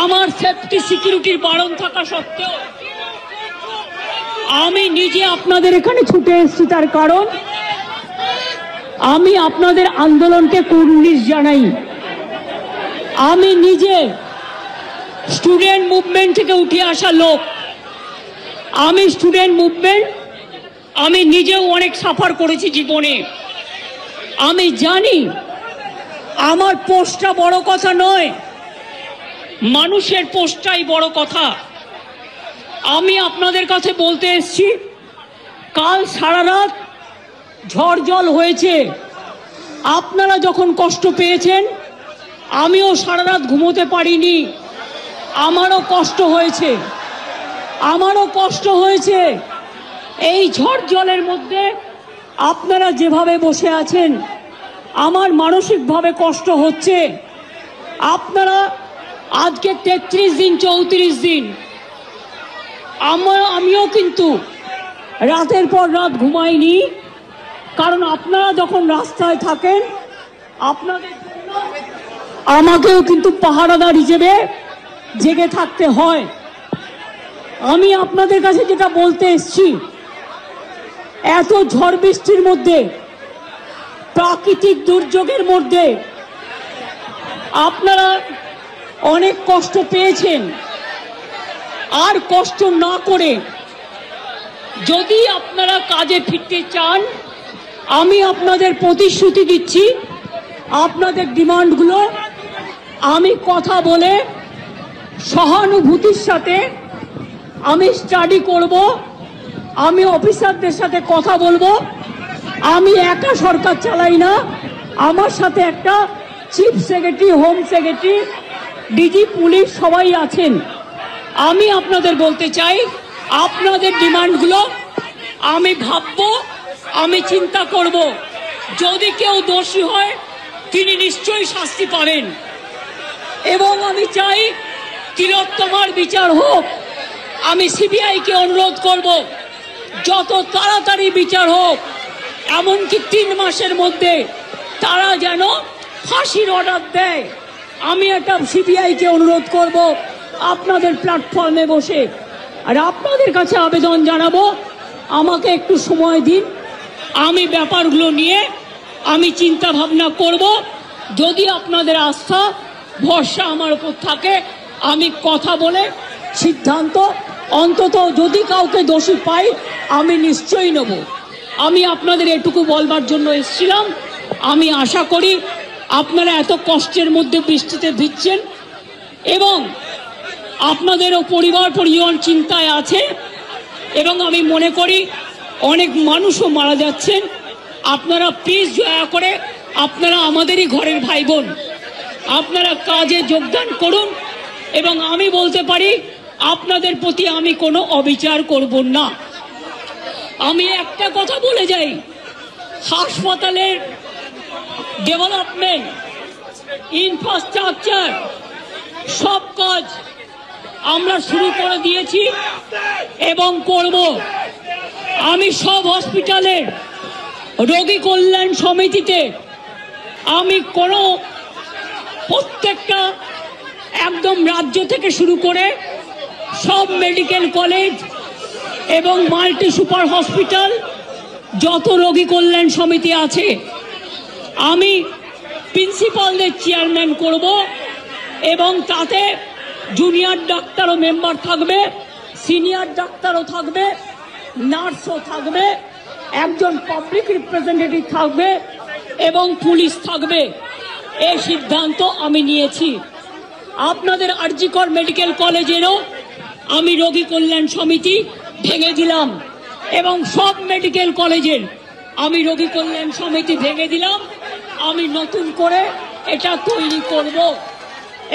আমার সেফটি সিকিউরিটির বারণ থাকা সত্ত্বেও আমি নিজে আপনাদের এখানে ছুটে এসেছি। তার কারণ আমি আপনাদের আন্দোলনকে কুর্নিশ জানাই। আমি নিজে স্টুডেন্ট মুভমেন্ট থেকে উঠে আসা লোক। আমি স্টুডেন্ট মুভমেন্ট আমি নিজেও অনেক সাফার করেছি জীবনে। আমি জানি আমার পোস্টটা বড় কথা নয়, মানুষের পোস্টটাই বড় কথা। আমি আপনাদের কাছে বলতে এসেছি, কাল সারা রাত ঝড় জল হয়েছে। আপনারা যখন কষ্ট পেয়েছেন, আমিও সারা রাত ঘুমোতে পারিনি। আমারও কষ্ট হয়েছে। এই ঝড় জলের মধ্যে আপনারা যেভাবে বসে আছেন, আমার মানসিকভাবে কষ্ট হচ্ছে। আপনারা আজকে 33 দিন 34 দিন, আমিও কিন্তু রাতের পর রাত ঘুমাইনি। কারণ আপনারা যখন রাস্তায় থাকেন, আপনাদের জন্য আমাকেও কিন্তু পাহারাদার হিসেবে জেগে থাকতে হয়। আমি আপনাদের কাছে যেটা বলতে এসেছি, এত ঝড় বৃষ্টির মধ্যে, প্রাকৃতিক দুর্যোগের মধ্যে আপনারা অনেক কষ্ট পেয়েছেন। আর কষ্ট না করে যদি আপনারা কাজে ফিরতে চান, আমি আপনাদের প্রতিশ্রুতি দিচ্ছি, আপনাদের ডিমান্ডগুলো আমি কথা বলে সহানুভূতির সাথে আমি স্টাডি করব। আমি অফিসারদের সাথে কথা বলবো। আমি একা সরকার চালাই না, আমার সাথে একটা chief secretary, home secretary, DG police সবাই আছেন। আমি আপনাদের বলতে চাই, আপনাদের ডিমান্ডগুলো আমি ভাববো, আমি চিন্তা করব। যদি কেউ দোষী হয়, তিনি নিশ্চয়ই শাস্তি পাবেন। এবং আমি চাই তিলোত্তমার বিচার হোক। আমি সিবিআইকে অনুরোধ করব, যত তাড়াতাড়ি বিচার হোক, এমনকি 3 মাসের মধ্যে তারা যেন ফাঁসির অর্ডার দেয়। আমি এটা সিবিআইকে অনুরোধ করব আপনাদের প্ল্যাটফর্মে বসে। আর আপনাদের কাছে আবেদন জানাবো, আমাকে একটু সময় দিন। আমি ব্যাপারগুলো নিয়ে আমি চিন্তা ভাবনা করব। যদি আপনাদের আস্থা ভরসা আমার উপর থাকে, আমি কথা বলে সিদ্ধান্ত, অন্তত যদি কাউকে দোষী পাই, আমি নিশ্চয়ই নেব। আমি আপনাদের এটুকু বলবার জন্য এসেছিলাম। আমি আশা করি আপনারা এত কষ্টের মধ্যে বৃষ্টিতে ভিজছেন এবং আপনাদেরও পরিবার পরিজন চিন্তায় আছে, এবং আমি মনে করি অনেক মানুষও মারা যাচ্ছেন। আপনারা প্লিজ দয়া করে, আপনারা আমাদেরই ঘরের ভাই বোন, আপনারা কাজে যোগদান করুন। এবং আমি বলতে পারি, আপনাদের প্রতি আমি কোনো অবিচার করব না। আমি একটা কথা বলে যাই, হাসপাতালের ডেভেলপমেন্ট, ইনফ্রাস্ট্রাকচার, সব কাজ আমরা শুরু করে দিয়েছি এবং করব। আমি সব হসপিটালের রোগী কল্যাণ সমিতিতে আমি প্রত্যেকটা একদম রাজ্য থেকে শুরু করে সব মেডিকেল কলেজ এবং মাল্টি সুপার হসপিটাল, যত রোগী কল্যাণ সমিতি আছে, আমি প্রিন্সিপালদের চেয়ারম্যান করব। এবং তাতে জুনিয়র ডাক্তারও মেম্বার থাকবে, সিনিয়র ডাক্তারও থাকবে, নার্সও থাকবে, একজন পাবলিক রিপ্রেজেন্টেটিভ থাকবে এবং পুলিশ থাকবে। এই সিদ্ধান্ত আমি নিয়েছি। আপনাদের আরজিকর মেডিকেল কলেজেরও আমি রোগী কল্যাণ সমিতি ভেঙে দিলাম এবং সব মেডিকেল কলেজের আমি রোগী কল্যাণ সমিতি ভেঙে দিলাম। আমি নতুন করে এটা তৈরি করব।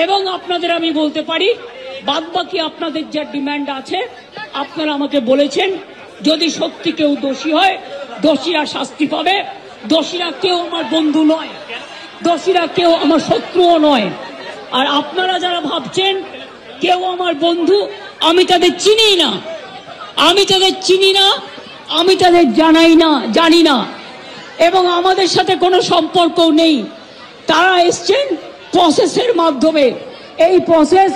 এবং আপনাদের আমি বলতে পারি, বাদবাকি আপনাদের যা ডিমান্ড আছে আপনারা আমাকে বলেছেন, যদি সত্যি কেউ দোষী হয়, দোষীরা শাস্তি পাবে। দোষীরা কেউ আমার বন্ধু নয়, দোষীরা কেউ আমার শত্রুও নয়। আর আপনারা যারা ভাবছেন কেউ আমার বন্ধু, আমি তাদের চিনি না, আমি তাদের জানি না এবং আমাদের সাথে কোনো সম্পর্কও নেই। তারা এসছেন প্রসেসের মাধ্যমে। এই প্রসেস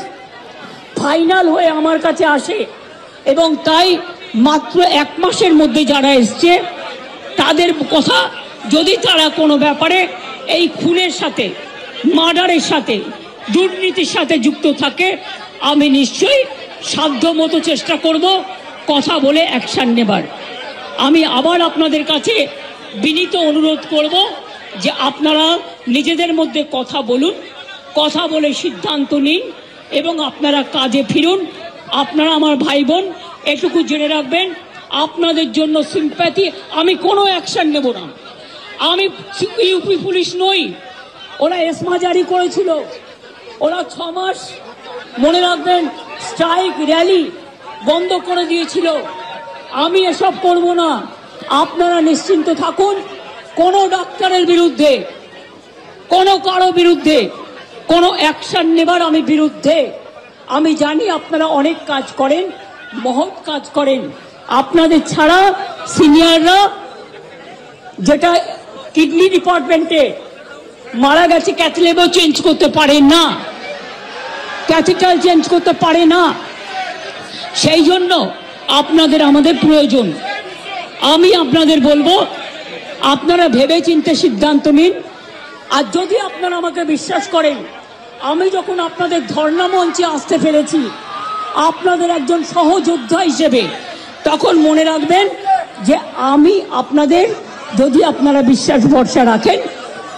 ফাইনাল হয়ে আমার কাছে আসে, এবং তাই মাত্র 1 মাসের মধ্যে যারা এসছে তাদের কথা, যদি তারা কোনো ব্যাপারে এই খুনের সাথে, মার্ডারের সাথে, দুর্নীতির সাথে যুক্ত থাকে, আমি নিশ্চয়ই সাধ্যমতো চেষ্টা করব কথা বলে অ্যাকশন নেবার। আমি আবার আপনাদের কাছে বিনীত অনুরোধ করব যে আপনারা নিজেদের মধ্যে কথা বলুন, কথা বলে সিদ্ধান্ত নিন এবং আপনারা কাজে ফিরুন। আপনারা আমার ভাই বোন, এটুকু জেনে রাখবেন, আপনাদের জন্য সিম্প্যাথি, আমি কোনো অ্যাকশন নেব না। আমি ইউপি পুলিশ নই। ওরা এসমা জারি করেছিল, ওরা 6 মাস মনে রাখবেন স্ট্রাইক র্যালি বন্ধ করে দিয়েছিল। আমি এসব করব না। আপনারা নিশ্চিন্ত থাকুন, কোনো ডাক্তারের বিরুদ্ধে, কোনো কারো বিরুদ্ধে কোনো অ্যাকশন নেবার আমি বিরুদ্ধে। আমি জানি আপনারা অনেক কাজ করেন, মহৎ কাজ করেন। আপনাদের ছাড়া সিনিয়ররা, যেটা কিডনি ডিপার্টমেন্টে মারা গেছে, ক্যাথলেবও চেঞ্জ করতে পারে না, ক্যাথিটার চেঞ্জ করতে পারে না। সেই জন্য আপনাদের আমাদের প্রয়োজন। আমি আপনাদের বলবো, আপনারা ভেবে চিন্তে সিদ্ধান্ত নিন। আর যদি আপনারা আমাকে বিশ্বাস করেন, আমি যখন আপনাদের ধর্ণা মঞ্চে আসতে পেরেছি আপনাদের একজন সহযোদ্ধা হিসেবে, তখন মনে রাখবেন যে আমি আপনাদের, যদি আপনারা বিশ্বাস ভরসা রাখেন,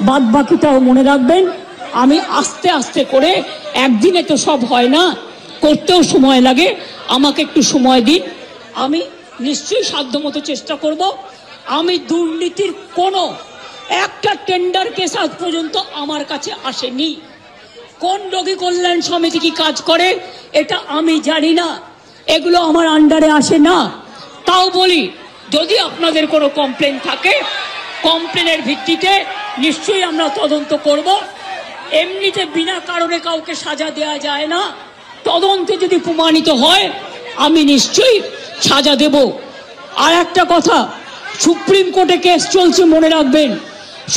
বাদ বাকিটাও মনে রাখবেন। আমি আস্তে আস্তে করে, একদিনে তো সব হয় না, করতেও সময় লাগে, আমাকে একটু সময় দিন। আমি নিশ্চয়ই সাধ্যমতো চেষ্টা করব। আমি দুর্নীতির কোনো একটা টেন্ডার কেস আজ পর্যন্ত আমার কাছে আসেনি। কোন রোগী কল্যাণ সমিতি কি কাজ করে এটা আমি জানি না, এগুলো আমার আন্ডারে আসে না। তাও বলি, যদি আপনাদের কোনো কমপ্লেন থাকে, কমপ্লেনের ভিত্তিতে নিশ্চয়ই আমরা তদন্ত করব। এমনিতে বিনা কারণে কাউকে সাজা দেওয়া যায় না। তদন্তে যদি প্রমাণিত হয় আমি নিশ্চয়ই সাজা দেব। আর একটা কথা, সুপ্রিম কোর্টে কেস চলছে, মনে রাখবেন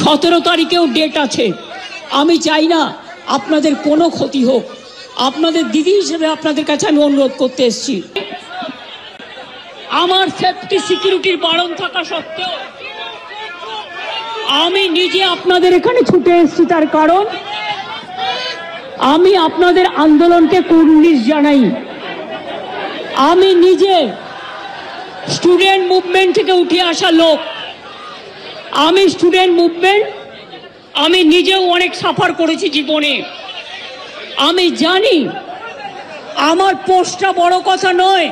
17 তারিখেও ডেট আছে। আমি চাই না আপনাদের কোনো ক্ষতি হোক। আপনাদের দিদি হিসেবে আপনাদের কাছে আমি অনুরোধ করতে এসেছি। আমার সেফটি সিকিউরিটির বারণ থাকা সত্ত্বেও আমি নিজে আপনাদের এখানে ছুটে এসেছি। তার কারণ আমি আপনাদের আন্দোলনকে কুর্নিশ জানাই। আমি নিজে স্টুডেন্ট মুভমেন্ট থেকে উঠে আসা লোক। আমি স্টুডেন্ট মুভমেন্ট, আমি নিজেও অনেক সাফার করেছি জীবনে। আমি জানি আমার পোস্টটা বড় কথা নয়,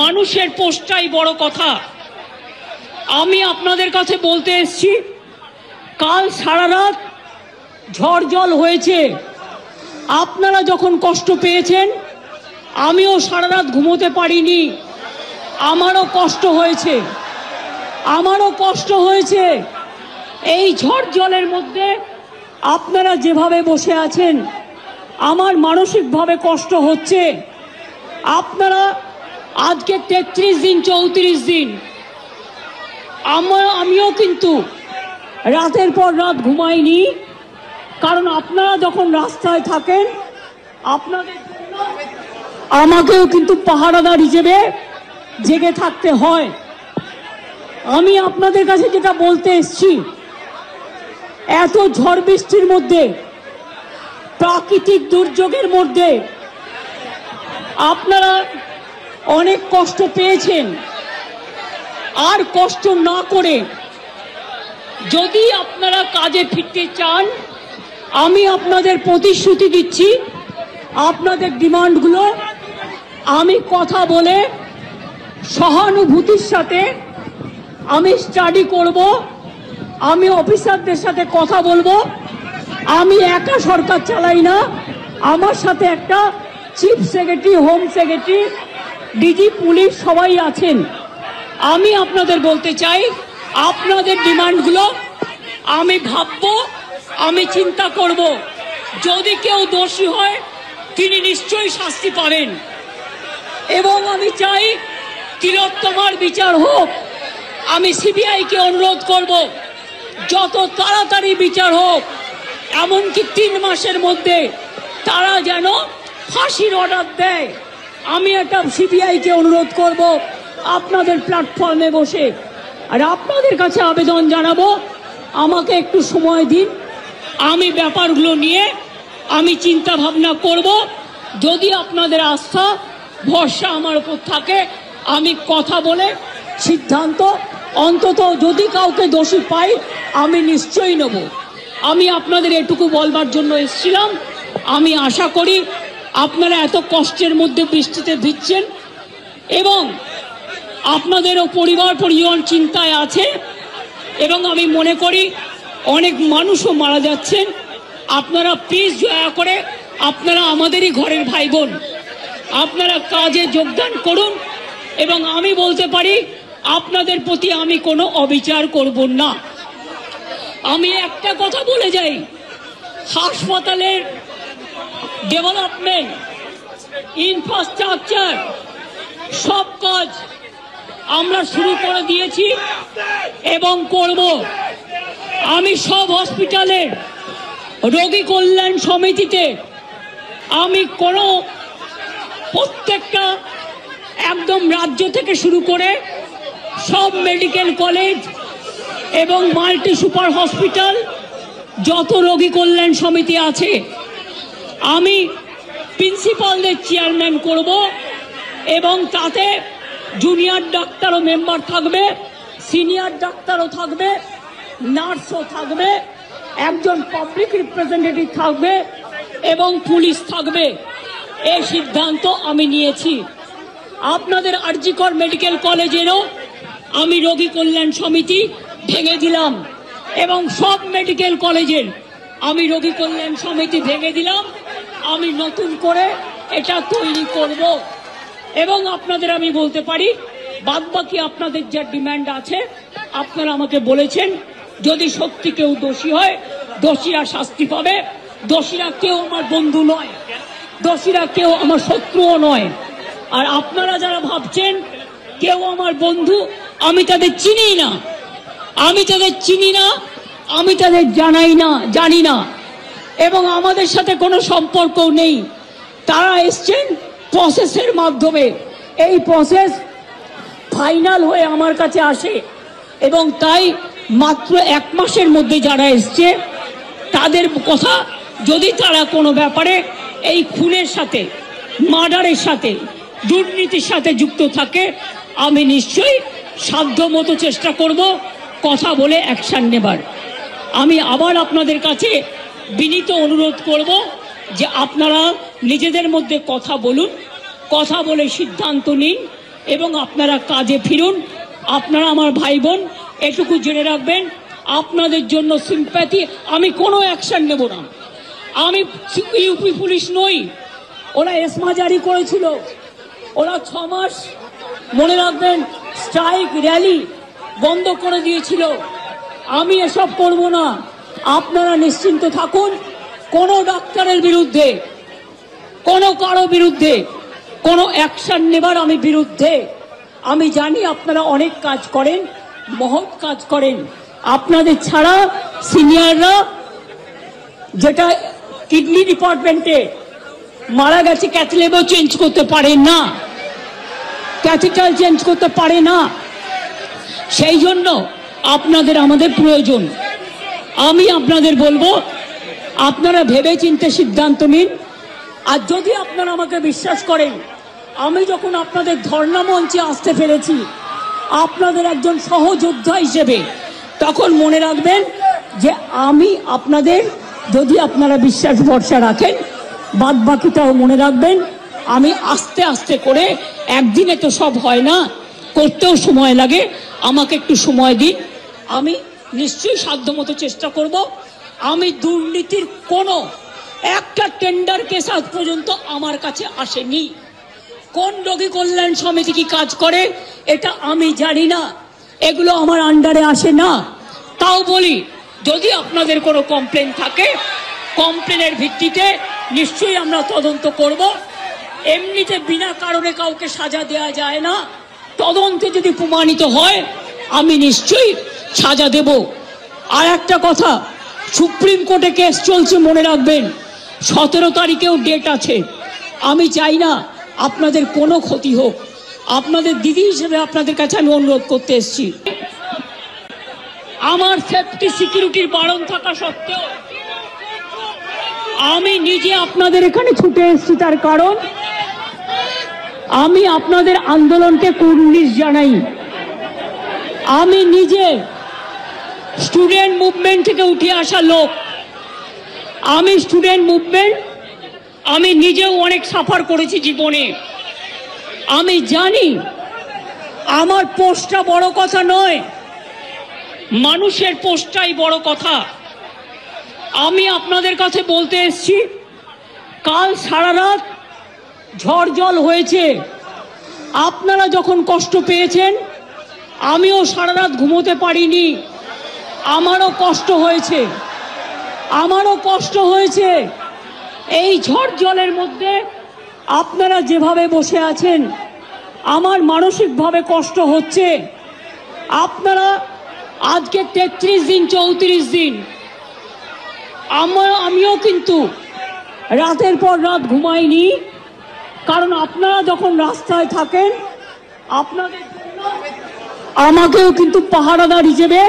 মানুষের পোস্টটাই বড় কথা। আমি আপনাদের কাছে বলতে এসেছি, কাল সারা রাত ঝড় জল হয়েছে। আপনারা যখন কষ্ট পেয়েছেন, আমিও সারা রাত ঘুমোতে পারিনি। আমারও কষ্ট হয়েছে, আমারও কষ্ট হয়েছে। এই ঝড় জলের মধ্যে আপনারা যেভাবে বসে আছেন, আমার মানসিকভাবে কষ্ট হচ্ছে। আপনারা আজকে 33 দিন 34 দিন, আমিও কিন্তু রাতের পর রাত ঘুমাইনি। কারণ আপনারা যখন রাস্তায় থাকেন, আপনাদের জন্য আমাকেও কিন্তু পাহারাদার হিসেবে জেগে থাকতে হয়। আমি আপনাদের কাছে যেটা বলতে এসেছি, এত ঝড় বৃষ্টির মধ্যে, প্রাকৃতিক দুর্যোগের মধ্যে আপনারা অনেক কষ্ট পেয়েছেন। আর কষ্ট না করে যদি আপনারা কাজে ফিরতে চান, আমি আপনাদের প্রতিশ্রুতি দিচ্ছি, আপনাদের ডিমান্ডগুলো আমি কথা বলে সহানুভূতির সাথে আমি স্টাডি করব। আমি অফিসারদের সাথে কথা বলবো। আমি একা সরকার চালাই না, আমার সাথে একটা chief secretary, home secretary, DG police সবাই আছেন। আমি আপনাদের বলতে চাই, আপনাদের ডিমান্ডগুলো আমি ভাববো, আমি চিন্তা করব। যদি কেউ দোষী হয় তিনি নিশ্চয়ই শাস্তি পাবেন। এবং আমি চাই তিলোত্তমার বিচার হোক। আমি সিবিআইকে অনুরোধ করব, যত তাড়াতাড়ি বিচার হোক, এমনকি 3 মাসের মধ্যে তারা যেন ফাঁসির অর্ডার দেয়, আমি একটা সিবিআইকে অনুরোধ করব আপনাদের প্ল্যাটফর্মে বসে, আর আপনাদের কাছে আবেদন জানাবো আমাকে একটু সময় দিন, আমি ব্যাপারগুলো নিয়ে আমি চিন্তা ভাবনা করব। যদি আপনাদের আস্থা ভরসা আমার উপর থাকে, আমি কথা বলে সিদ্ধান্ত, অন্তত যদি কাউকে দোষী পাই আমি নিশ্চয়ই নেব। আমি আপনাদের এটুকু বলবার জন্য এসেছিলাম। আমি আশা করি আপনারা এত কষ্টের মধ্যে বৃষ্টিতে ভিজছেন এবং আপনাদেরও পরিবার পরিজন চিন্তায় আছে, এবং আমি মনে করি অনেক মানুষও মারা যাচ্ছেন। আপনারা প্লিজ দয়া করে, আপনারা আমাদেরই ঘরের ভাই বোন, আপনারা কাজে যোগদান করুন। এবং আমি বলতে পারি আপনাদের প্রতি আমি কোনো অবিচার করব না। আমি একটা কথা বলে যাই, হাসপাতালের ডেভেলপমেন্ট, ইনফ্রাস্ট্রাকচার সব কাজ আমরা শুরু করে দিয়েছি এবং করব। আমি সব হসপিটালের রোগী কল্যাণ সমিতিতে আমি কোনো প্রত্যেকটা একদম রাজ্য থেকে শুরু করে সব মেডিকেল কলেজ এবং মাল্টি সুপার হসপিটাল যত রোগী কল্যাণ সমিতি আছে আমি প্রিন্সিপালদের চেয়ারম্যান করব, এবং তাতে জুনিয়র ডাক্তারও মেম্বার থাকবে, সিনিয়র ডাক্তারও থাকবে, নার্সও থাকবে, একজন পাবলিক রিপ্রেজেন্টেটিভ থাকবে এবং পুলিশ থাকবে। এই সিদ্ধান্ত আমি নিয়েছি। আপনাদের আরজিকর মেডিকেল কলেজেরও আমি রোগী কল্যাণ সমিতি ভেঙে দিলাম এবং সব মেডিকেল কলেজের আমি রোগী কল্যাণ সমিতি ভেঙে দিলাম। আমি নতুন করে এটা তৈরি করব এবং আপনাদের আমি বলতে পারি বাদবাকি আপনাদের যা ডিমান্ড আছে আপনারা আমাকে বলেছেন। যদি সত্যি কেউ দোষী হয়, দোষীরা শাস্তি পাবে। দোষীরা কেউ আমার বন্ধু নয়, দোষীরা কেউ আমার শত্রুও নয়। আর আপনারা যারা ভাবছেন কেউ আমার বন্ধু, আমি তাদের চিনি না, আমি তাদের চিনি না, আমি তাদের জানি না এবং আমাদের সাথে কোনো সম্পর্কও নেই। তারা এসছেন প্রসেসের মাধ্যমে, এই প্রসেস ফাইনাল হয়ে আমার কাছে আসে এবং তাই মাত্র 1 মাসের মধ্যে যারা এসছে তাদের কথা, যদি তারা কোনো ব্যাপারে এই খুনের সাথে, মার্ডারের সাথে, দুর্নীতির সাথে যুক্ত থাকে, আমি নিশ্চয়ই সাধ্যমতো চেষ্টা করব কথা বলে অ্যাকশন নেবার। আমি আবার আপনাদের কাছে বিনীত অনুরোধ করব যে আপনারা নিজেদের মধ্যে কথা বলুন, কথা বলে সিদ্ধান্ত নিন এবং আপনারা কাজে ফিরুন। আপনারা আমার ভাই বোন, এটুকু জেনে রাখবেন আপনাদের জন্য সিম্প্যাথি, আমি কোনো অ্যাকশন নেব না। আমি ইউপি পুলিশ নই। ওরা এসমা জারি করেছিল, ওরা 6 মাস মনে রাখবেন স্ট্রাইক র্যালি বন্ধ করে দিয়েছিল। আমি এসব করব না। আপনারা নিশ্চিন্ত থাকুন, কোনো ডাক্তারের বিরুদ্ধে, কোনো কারো বিরুদ্ধে কোনো অ্যাকশন নেবার আমি বিরুদ্ধে। আমি জানি আপনারা অনেক কাজ করেন, মহৎ কাজ করেন। আপনাদের ছাড়া সিনিয়ররা, যেটা কিডনি ডিপার্টমেন্টে মারা গেছে, ক্যাথলেবও চেঞ্জ করতে পারে না, ক্যাথিটার চেঞ্জ করতে পারে না। সেই জন্য আপনাদের আমাদের প্রয়োজন। আমি আপনাদের বলবো আপনারা ভেবে চিন্তে সিদ্ধান্ত নিন। আর যদি আপনারা আমাকে বিশ্বাস করেন, আমি যখন আপনাদের ধর্ণা মঞ্চে আসতে পেরেছি আপনাদের একজন সহযোদ্ধা হিসেবে, তখন মনে রাখবেন যে আমি আপনাদের, যদি আপনারা বিশ্বাস ভরসা রাখেন, বাদ বাকিটাও মনে রাখবেন। আমি আস্তে আস্তে করে, একদিনে তো সব হয় না, করতেও সময় লাগে, আমাকে একটু সময় দিন। আমি নিশ্চয়ই সাধ্যমতো চেষ্টা করব। আমি দুর্নীতির কোনো একটা টেন্ডার কেস আজ পর্যন্ত আমার কাছে আসেনি। কোন রোগী কল্যাণ সমিতি কি কাজ করে এটা আমি জানি না, এগুলো আমার আন্ডারে আসে না। তাও বলি, যদি আপনাদের কোনো কমপ্লেন থাকে, কমপ্লেনের ভিত্তিতে নিশ্চয়ই আমরা তদন্ত করব। এমনিতে বিনা কারণে কাউকে সাজা দেওয়া যায় না। তদন্তে যদি প্রমাণিত হয় আমি নিশ্চয়ই সাজা দেব। আর একটা কথা, সুপ্রিম কোর্টে কেস চলছে, মনে রাখবেন 17 তারিখেও ডেট আছে। আমি চাই না আপনাদের কোনো ক্ষতি হোক। আপনাদের দিদি হিসেবে আপনাদের কাছে আমি অনুরোধ করতে এসেছি। আমার সেফটি সিকিউরিটির বারণ থাকা সত্ত্বেও আমি নিজে আপনাদের এখানে ছুটে এসেছি, তার কারণ আমি আপনাদের আন্দোলনকে কুর্নিশ জানাই। আমি নিজে স্টুডেন্ট মুভমেন্ট থেকে উঠে আসা লোক। আমি স্টুডেন্ট মুভমেন্ট আমি নিজেও অনেক সাফার করেছি জীবনে। আমি জানি আমার পোস্টটা বড় কথা নয়, মানুষের পোস্টটাই বড় কথা। আমি আপনাদের কাছে বলতে এসেছি, কাল সারা রাত ঝড় জল হয়েছে। আপনারা যখন কষ্ট পেয়েছেন, আমিও সারা রাত ঘুমোতে পারিনি। আমারও কষ্ট হয়েছে। এই ঝড় জলের মধ্যে আপনারা যেভাবে বসে আছেন, আমার মানসিকভাবে কষ্ট হচ্ছে। আপনারা আজকে 33 দিন 34 দিন, আমিও কিন্তু রাতের পর রাত ঘুমাইনি, কারণ আপনারা যখন রাস্তায় থাকেন আপনাদের জন্য আমাকেও কিন্তু পাহারাদার হিসেবে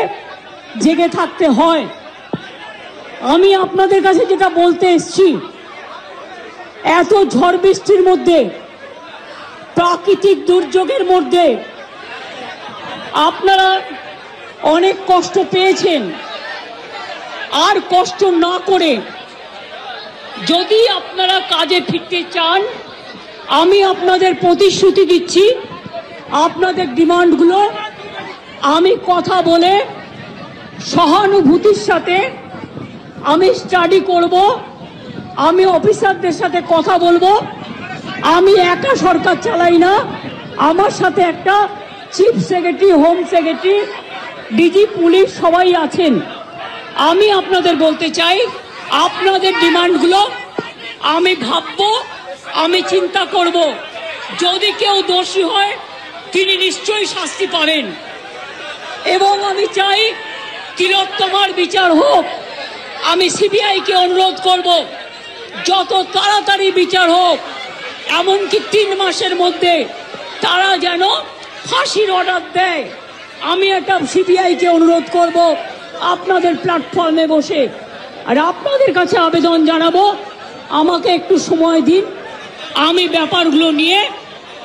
জেগে থাকতে হয়। আমি আপনাদের কাছে যেটা বলতে এসেছি, এত ঝড় বৃষ্টির মধ্যে, প্রাকৃতিক দুর্যোগের মধ্যে আপনারা অনেক কষ্ট পেয়েছেন। আর কষ্ট না করে যদি আপনারা কাজে ফিরতে চান, আমি আপনাদের প্রতিশ্রুতি দিচ্ছি, আপনাদের ডিমান্ডগুলো আমি কথা বলে সহানুভূতির সাথে আমি স্টাডি করব। আমি অফিসারদের সাথে কথা বলবো। আমি একা সরকার চালাই না, আমার সাথে একটা chief secretary, home secretary, DG police সবাই আছেন। আমি আপনাদের বলতে চাই, আপনাদের ডিমান্ডগুলো আমি ভাববো, আমি চিন্তা করব। যদি কেউ দোষী হয় তিনি নিশ্চয়ই শাস্তি পাবেন, এবং আমি চাই তিলোত্তমার বিচার হোক। আমি সিবিআইকে অনুরোধ করব, যত তাড়াতাড়ি বিচার হোক, এমনকি 3 মাসের মধ্যে তারা যেন ফাঁসির অর্ডার দেয়। আমি একটা সিবিআইকে অনুরোধ করব আপনাদের প্ল্যাটফর্মে বসে। আর আপনাদের কাছে আবেদন জানাবো, আমাকে একটু সময় দিন, আমি ব্যাপারগুলো নিয়ে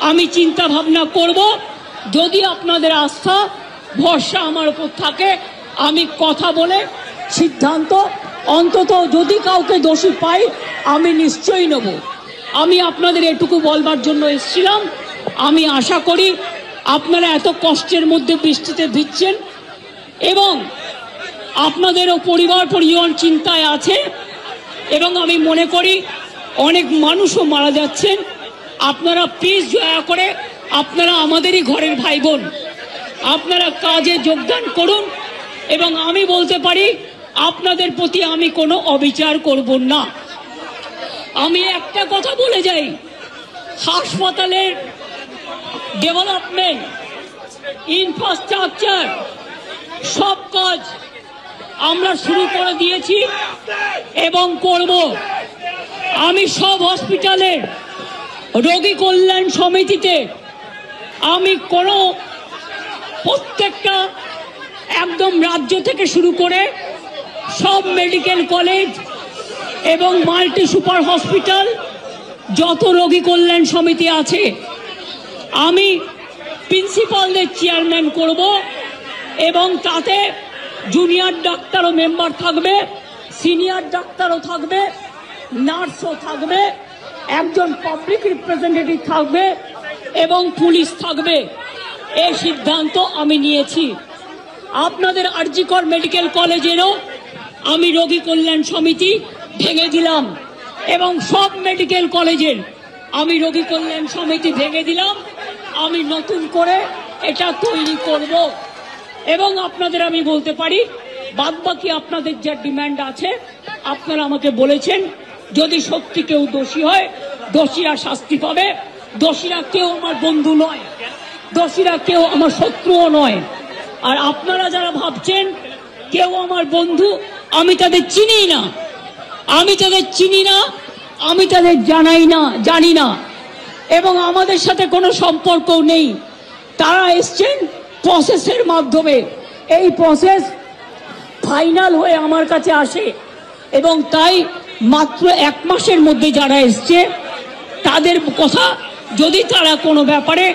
আমি চিন্তা ভাবনা করব। যদি আপনাদের আস্থা ভরসা আমার উপর থাকে, আমি কথা বলে সিদ্ধান্ত, অন্তত যদি কাউকে দোষী পাই আমি নিশ্চয়ই নেব। আমি আপনাদের এটুকু বলবার জন্য এসেছিলাম। আমি আশা করি আপনারা এত কষ্টের মধ্যে বৃষ্টিতে ভিজছেন এবং আপনাদেরও পরিবার পরিজন চিন্তায় আছে, এবং আমি মনে করি অনেক মানুষও মারা যাচ্ছেন। আপনারা প্লিজ দয়া করে, আপনারা আমাদেরই ঘরের ভাই বোন, আপনারা কাজে যোগদান করুন। এবং আমি বলতে পারি আপনাদের প্রতি আমি কোনো অবিচার করব না। আমি একটা কথা বলে যাই, হাসপাতালের ডেভেলপমেন্ট, ইনফ্রাস্ট্রাকচার সব কাজ আমরা শুরু করে দিয়েছি এবং করব। আমি সব হসপিটালের রোগী কল্যাণ সমিতিতে আমি প্রত্যেকটা একদম রাজ্য থেকে শুরু করে সব মেডিকেল কলেজ এবং মাল্টি সুপার হসপিটাল, যত রোগী কল্যাণ সমিতি আছে, আমি প্রিন্সিপালদের চেয়ারম্যান করব এবং তাতে জুনিয়র ডাক্তারও মেম্বার থাকবে, সিনিয়র ডাক্তারও থাকবে, নার্সও থাকবে, একজন পাবলিক রিপ্রেজেন্টেটিভ থাকবে এবং পুলিশ থাকবে। এই সিদ্ধান্ত আমি নিয়েছি। আপনাদের আরজিকর মেডিকেল কলেজেরও আমি রোগী কল্যাণ সমিতি ভেঙে দিলাম এবং সব মেডিকেল কলেজের আমি রোগী কল্যাণ সমিতি ভেঙে দিলাম। আমি নতুন করে এটা তৈরি করব এবং আপনাদের আমি বলতে পারি, বাদবাকি আপনাদের যা ডিমান্ড আছে আপনারা আমাকে বলেছেন। যদি সত্যি কেউ দোষী হয়, দোষীরা শাস্তি পাবে। দোষীরা কেউ আমার বন্ধু নয়, দোষীরা কেউ আমার শত্রুও নয়। আর আপনারা যারা ভাবছেন কেউ আমার বন্ধু, আমি তাদের চিনি না, আমি তাদের জানি না এবং আমাদের সাথে কোনো সম্পর্ক নেই। তারা এসছেন প্রসেসের মাধ্যমে, এই প্রসেস ফাইনাল হয়ে আমার কাছে আসে এবং তাই মাত্র 1 মাসের মধ্যে যারা এসছে তাদের কথা, যদি তারা কোনো ব্যাপারে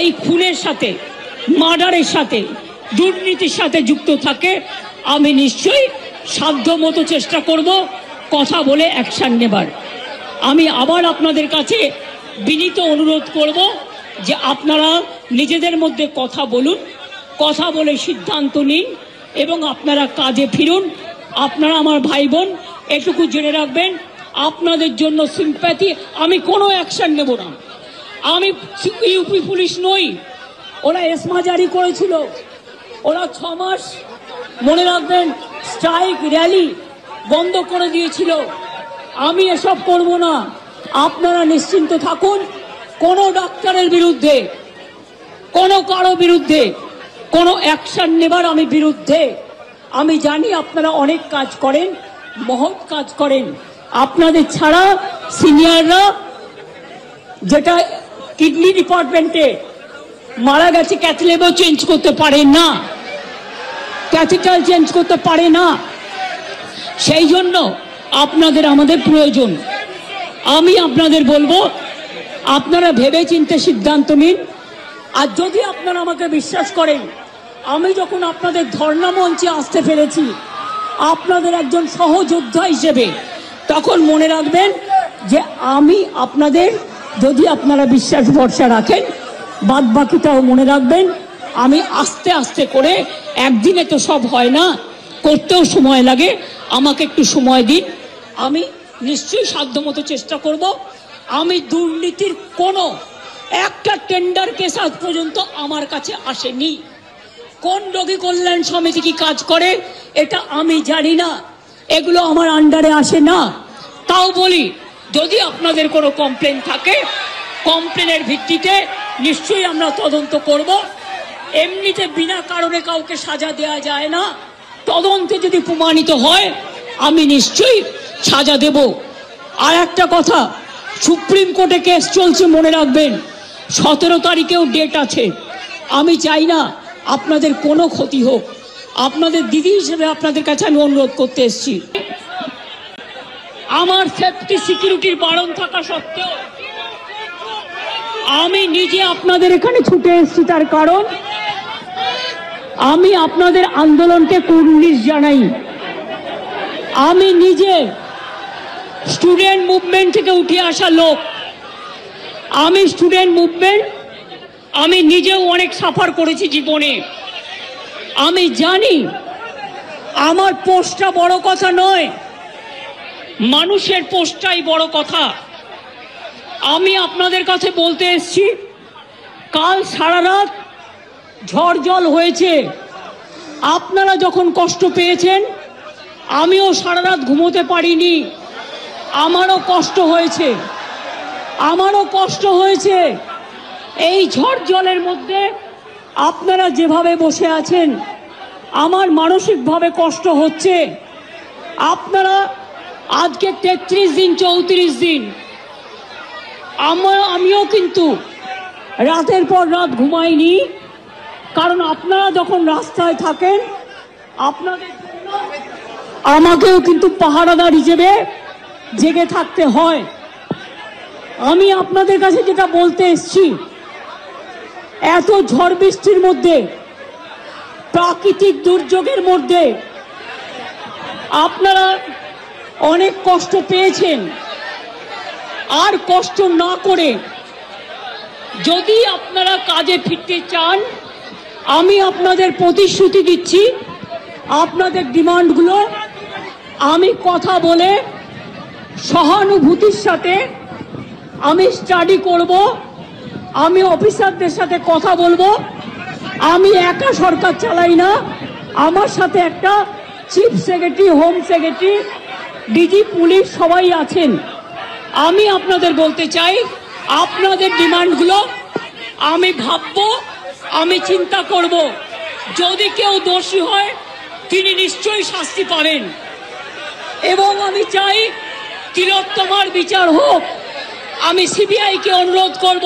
এই খুনের সাথে, মার্ডারের সাথে, দুর্নীতির সাথে যুক্ত থাকে, আমি নিশ্চয়ই সাধ্যমতো চেষ্টা করব কথা বলে অ্যাকশন নেবার। আমি আবার আপনাদের কাছে বিনীত অনুরোধ করব যে আপনারা নিজেদের মধ্যে কথা বলুন, কথা বলে সিদ্ধান্ত নিন এবং আপনারা কাজে ফিরুন। আপনারা আমার ভাই বোন, এটুকু জেনে রাখবেন, আপনাদের জন্য সিম্প্যাথি, আমি কোনো অ্যাকশন নেব না। আমি ইউপি পুলিশ নই। ওরা এসমা জারি করেছিল, ওরা 6 মাস মনে রাখবেন স্ট্রাইক র্যালি বন্ধ করে দিয়েছিল। আমি এসব করব না। আপনারা নিশ্চিন্ত থাকুন, কোনো ডাক্তারের বিরুদ্ধে, কোনো কারো বিরুদ্ধে কোনো অ্যাকশন নেবার আমি বিরুদ্ধে। আমি জানি আপনারা অনেক কাজ করেন, মহৎ কাজ করেন। আপনাদের ছাড়া সিনিয়ররা, যেটা কিডনি ডিপার্টমেন্টে মারা গেছে, ক্যাথলেবও চেঞ্জ করতে পারে না, ক্যাথিটার চেঞ্জ করতে পারে না। সেই জন্য আপনাদের আমাদের প্রয়োজন। আমি আপনাদের বলবো, আপনারা ভেবে চিন্তে সিদ্ধান্ত নিন। আর যদি আপনারা আমাকে বিশ্বাস করেন, আমি যখন আপনাদের ধর্ণা মঞ্চে আসতে পেরেছি আপনাদের একজন সহযোদ্ধা হিসেবে, তখন মনে রাখবেন যে আমি আপনাদের, যদি আপনারা বিশ্বাস ভরসা রাখেন, বাদ বাকিটাও মনে রাখবেন। আমি আস্তে আস্তে করে, একদিনে তো সব হয় না, করতেও সময় লাগে, আমাকে একটু সময় দিন। আমি নিশ্চয়ই সাধ্যমতো চেষ্টা করব। আমি দুর্নীতির কোনো একটা টেন্ডার কেস আজ পর্যন্ত আমার কাছে আসেনি। কোন রোগী কল্যাণ সমিতি কি কাজ করে এটা আমি জানি না, এগুলো আমার আন্ডারে আসে না। তাও বলি, যদি আপনাদের কোনো কমপ্লেন থাকে, কমপ্লেনের ভিত্তিতে নিশ্চয়ই আমরা তদন্ত করব। এমনিতে বিনা কারণে কাউকে সাজা দেওয়া যায় না। তদন্তে যদি প্রমাণিত হয় আমি নিশ্চয়ই সাজা দেব। আর একটা কথা, সুপ্রিম কোর্টে কেস চলছে, মনে রাখবেন 17 তারিখেও ডেট আছে। আমি চাই না আপনাদের কোনো ক্ষতি হোক। আপনাদের দিদি হিসেবে আপনাদের কাছে আমি অনুরোধ করতে এসেছি। আমার সেফটি সিকিউরিটির বারণ থাকা সত্ত্বেও আমি নিজে আপনাদের এখানে ছুটে এসেছি। তার কারণ আমি আপনাদের আন্দোলনকে কুর্নিশ জানাই। আমি নিজে স্টুডেন্ট মুভমেন্ট থেকে উঠে আসা লোক। আমি স্টুডেন্ট মুভমেন্ট, আমি নিজেও অনেক সাফার করেছি জীবনে। আমি জানি আমার পোস্টটা বড় কথা নয়, মানুষের পোস্টটাই বড় কথা। আমি আপনাদের কাছে বলতে এসেছি, কাল সারা রাত ঝড় জল হয়েছে। আপনারা যখন কষ্ট পেয়েছেন, আমিও সারা রাত ঘুমোতে পারিনি। আমারও কষ্ট হয়েছে। এই ঝড় জলের মধ্যে আপনারা যেভাবে বসে আছেন, আমার মানসিকভাবে কষ্ট হচ্ছে। আপনারা আজকে 33 দিন 34 দিন, আমিও কিন্তু রাতের পর রাত ঘুমাইনি। কারণ আপনারা যখন রাস্তায় থাকেন, আপনাদের জন্য আমাকেও কিন্তু পাহারাদার হিসেবে জেগে থাকতে হয়। আমি আপনাদের কাছে যেটা বলতে এসেছি, এত ঝড় বৃষ্টির মধ্যে, প্রাকৃতিক দুর্যোগের মধ্যে আপনারা অনেক কষ্ট পেয়েছেন। আর কষ্ট না করে যদি আপনারা কাজে ফিরতে চান, আমি আপনাদের প্রতিশ্রুতি দিচ্ছি, আপনাদের ডিমান্ডগুলো আমি কথা বলে সহানুভূতির সাথে আমি স্টাডি করব। আমি অফিসারদের সাথে কথা বলবো। আমি একা সরকার চালাই না, আমার সাথে একটা chief secretary, home secretary, DG police সবাই আছেন। আমি আপনাদের বলতে চাই, আপনাদের ডিমান্ডগুলো আমি ভাববো, আমি চিন্তা করব। যদি কেউ দোষী হয় তিনি নিশ্চয়ই শাস্তি পাবেন। এবং আমি চাই তিলোত্তমার বিচার হোক। আমি সিবিআইকে অনুরোধ করব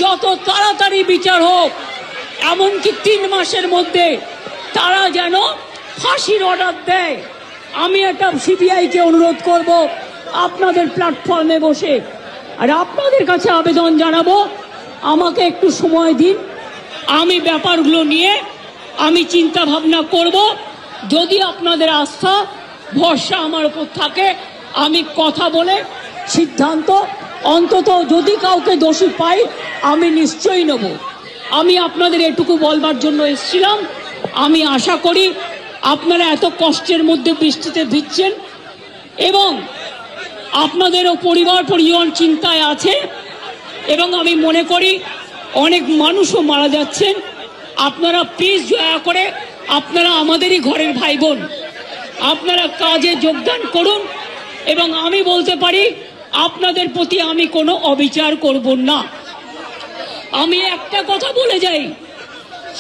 যত তাড়াতাড়ি বিচার হোক, এমনকি 3 মাসের মধ্যে তারা যেন ফাঁসির অর্ডার দেয়। আমি এটা সিবিআইকে অনুরোধ করব আপনাদের প্ল্যাটফর্মে বসে। আর আপনাদের কাছে আবেদন জানাবো, আমাকে একটু সময় দিন, আমি ব্যাপারগুলো নিয়ে আমি চিন্তা ভাবনা করব। যদি আপনাদের আস্থা ভরসা আমার উপর থাকে, আমি কথা বলে সিদ্ধান্ত, অন্তত যদি কাউকে দোষী পাই আমি নিশ্চয়ই নেব। আমি আপনাদের এটুকু বলবার জন্য এসেছিলাম। আমি আশা করি আপনারা এত কষ্টের মধ্যে বৃষ্টিতে ভিজছেন এবং আপনাদেরও পরিবার পরিজন চিন্তায় আছে, এবং আমি মনে করি অনেক মানুষও মারা যাচ্ছেন। আপনারা প্লিজ দয়া করে, আপনারা আমাদেরই ঘরের ভাই বোন, আপনারা কাজে যোগদান করুন। এবং আমি বলতে পারি আপনাদের প্রতি আমি কোনো অবিচার করব না। আমি একটা কথা বলে যাই,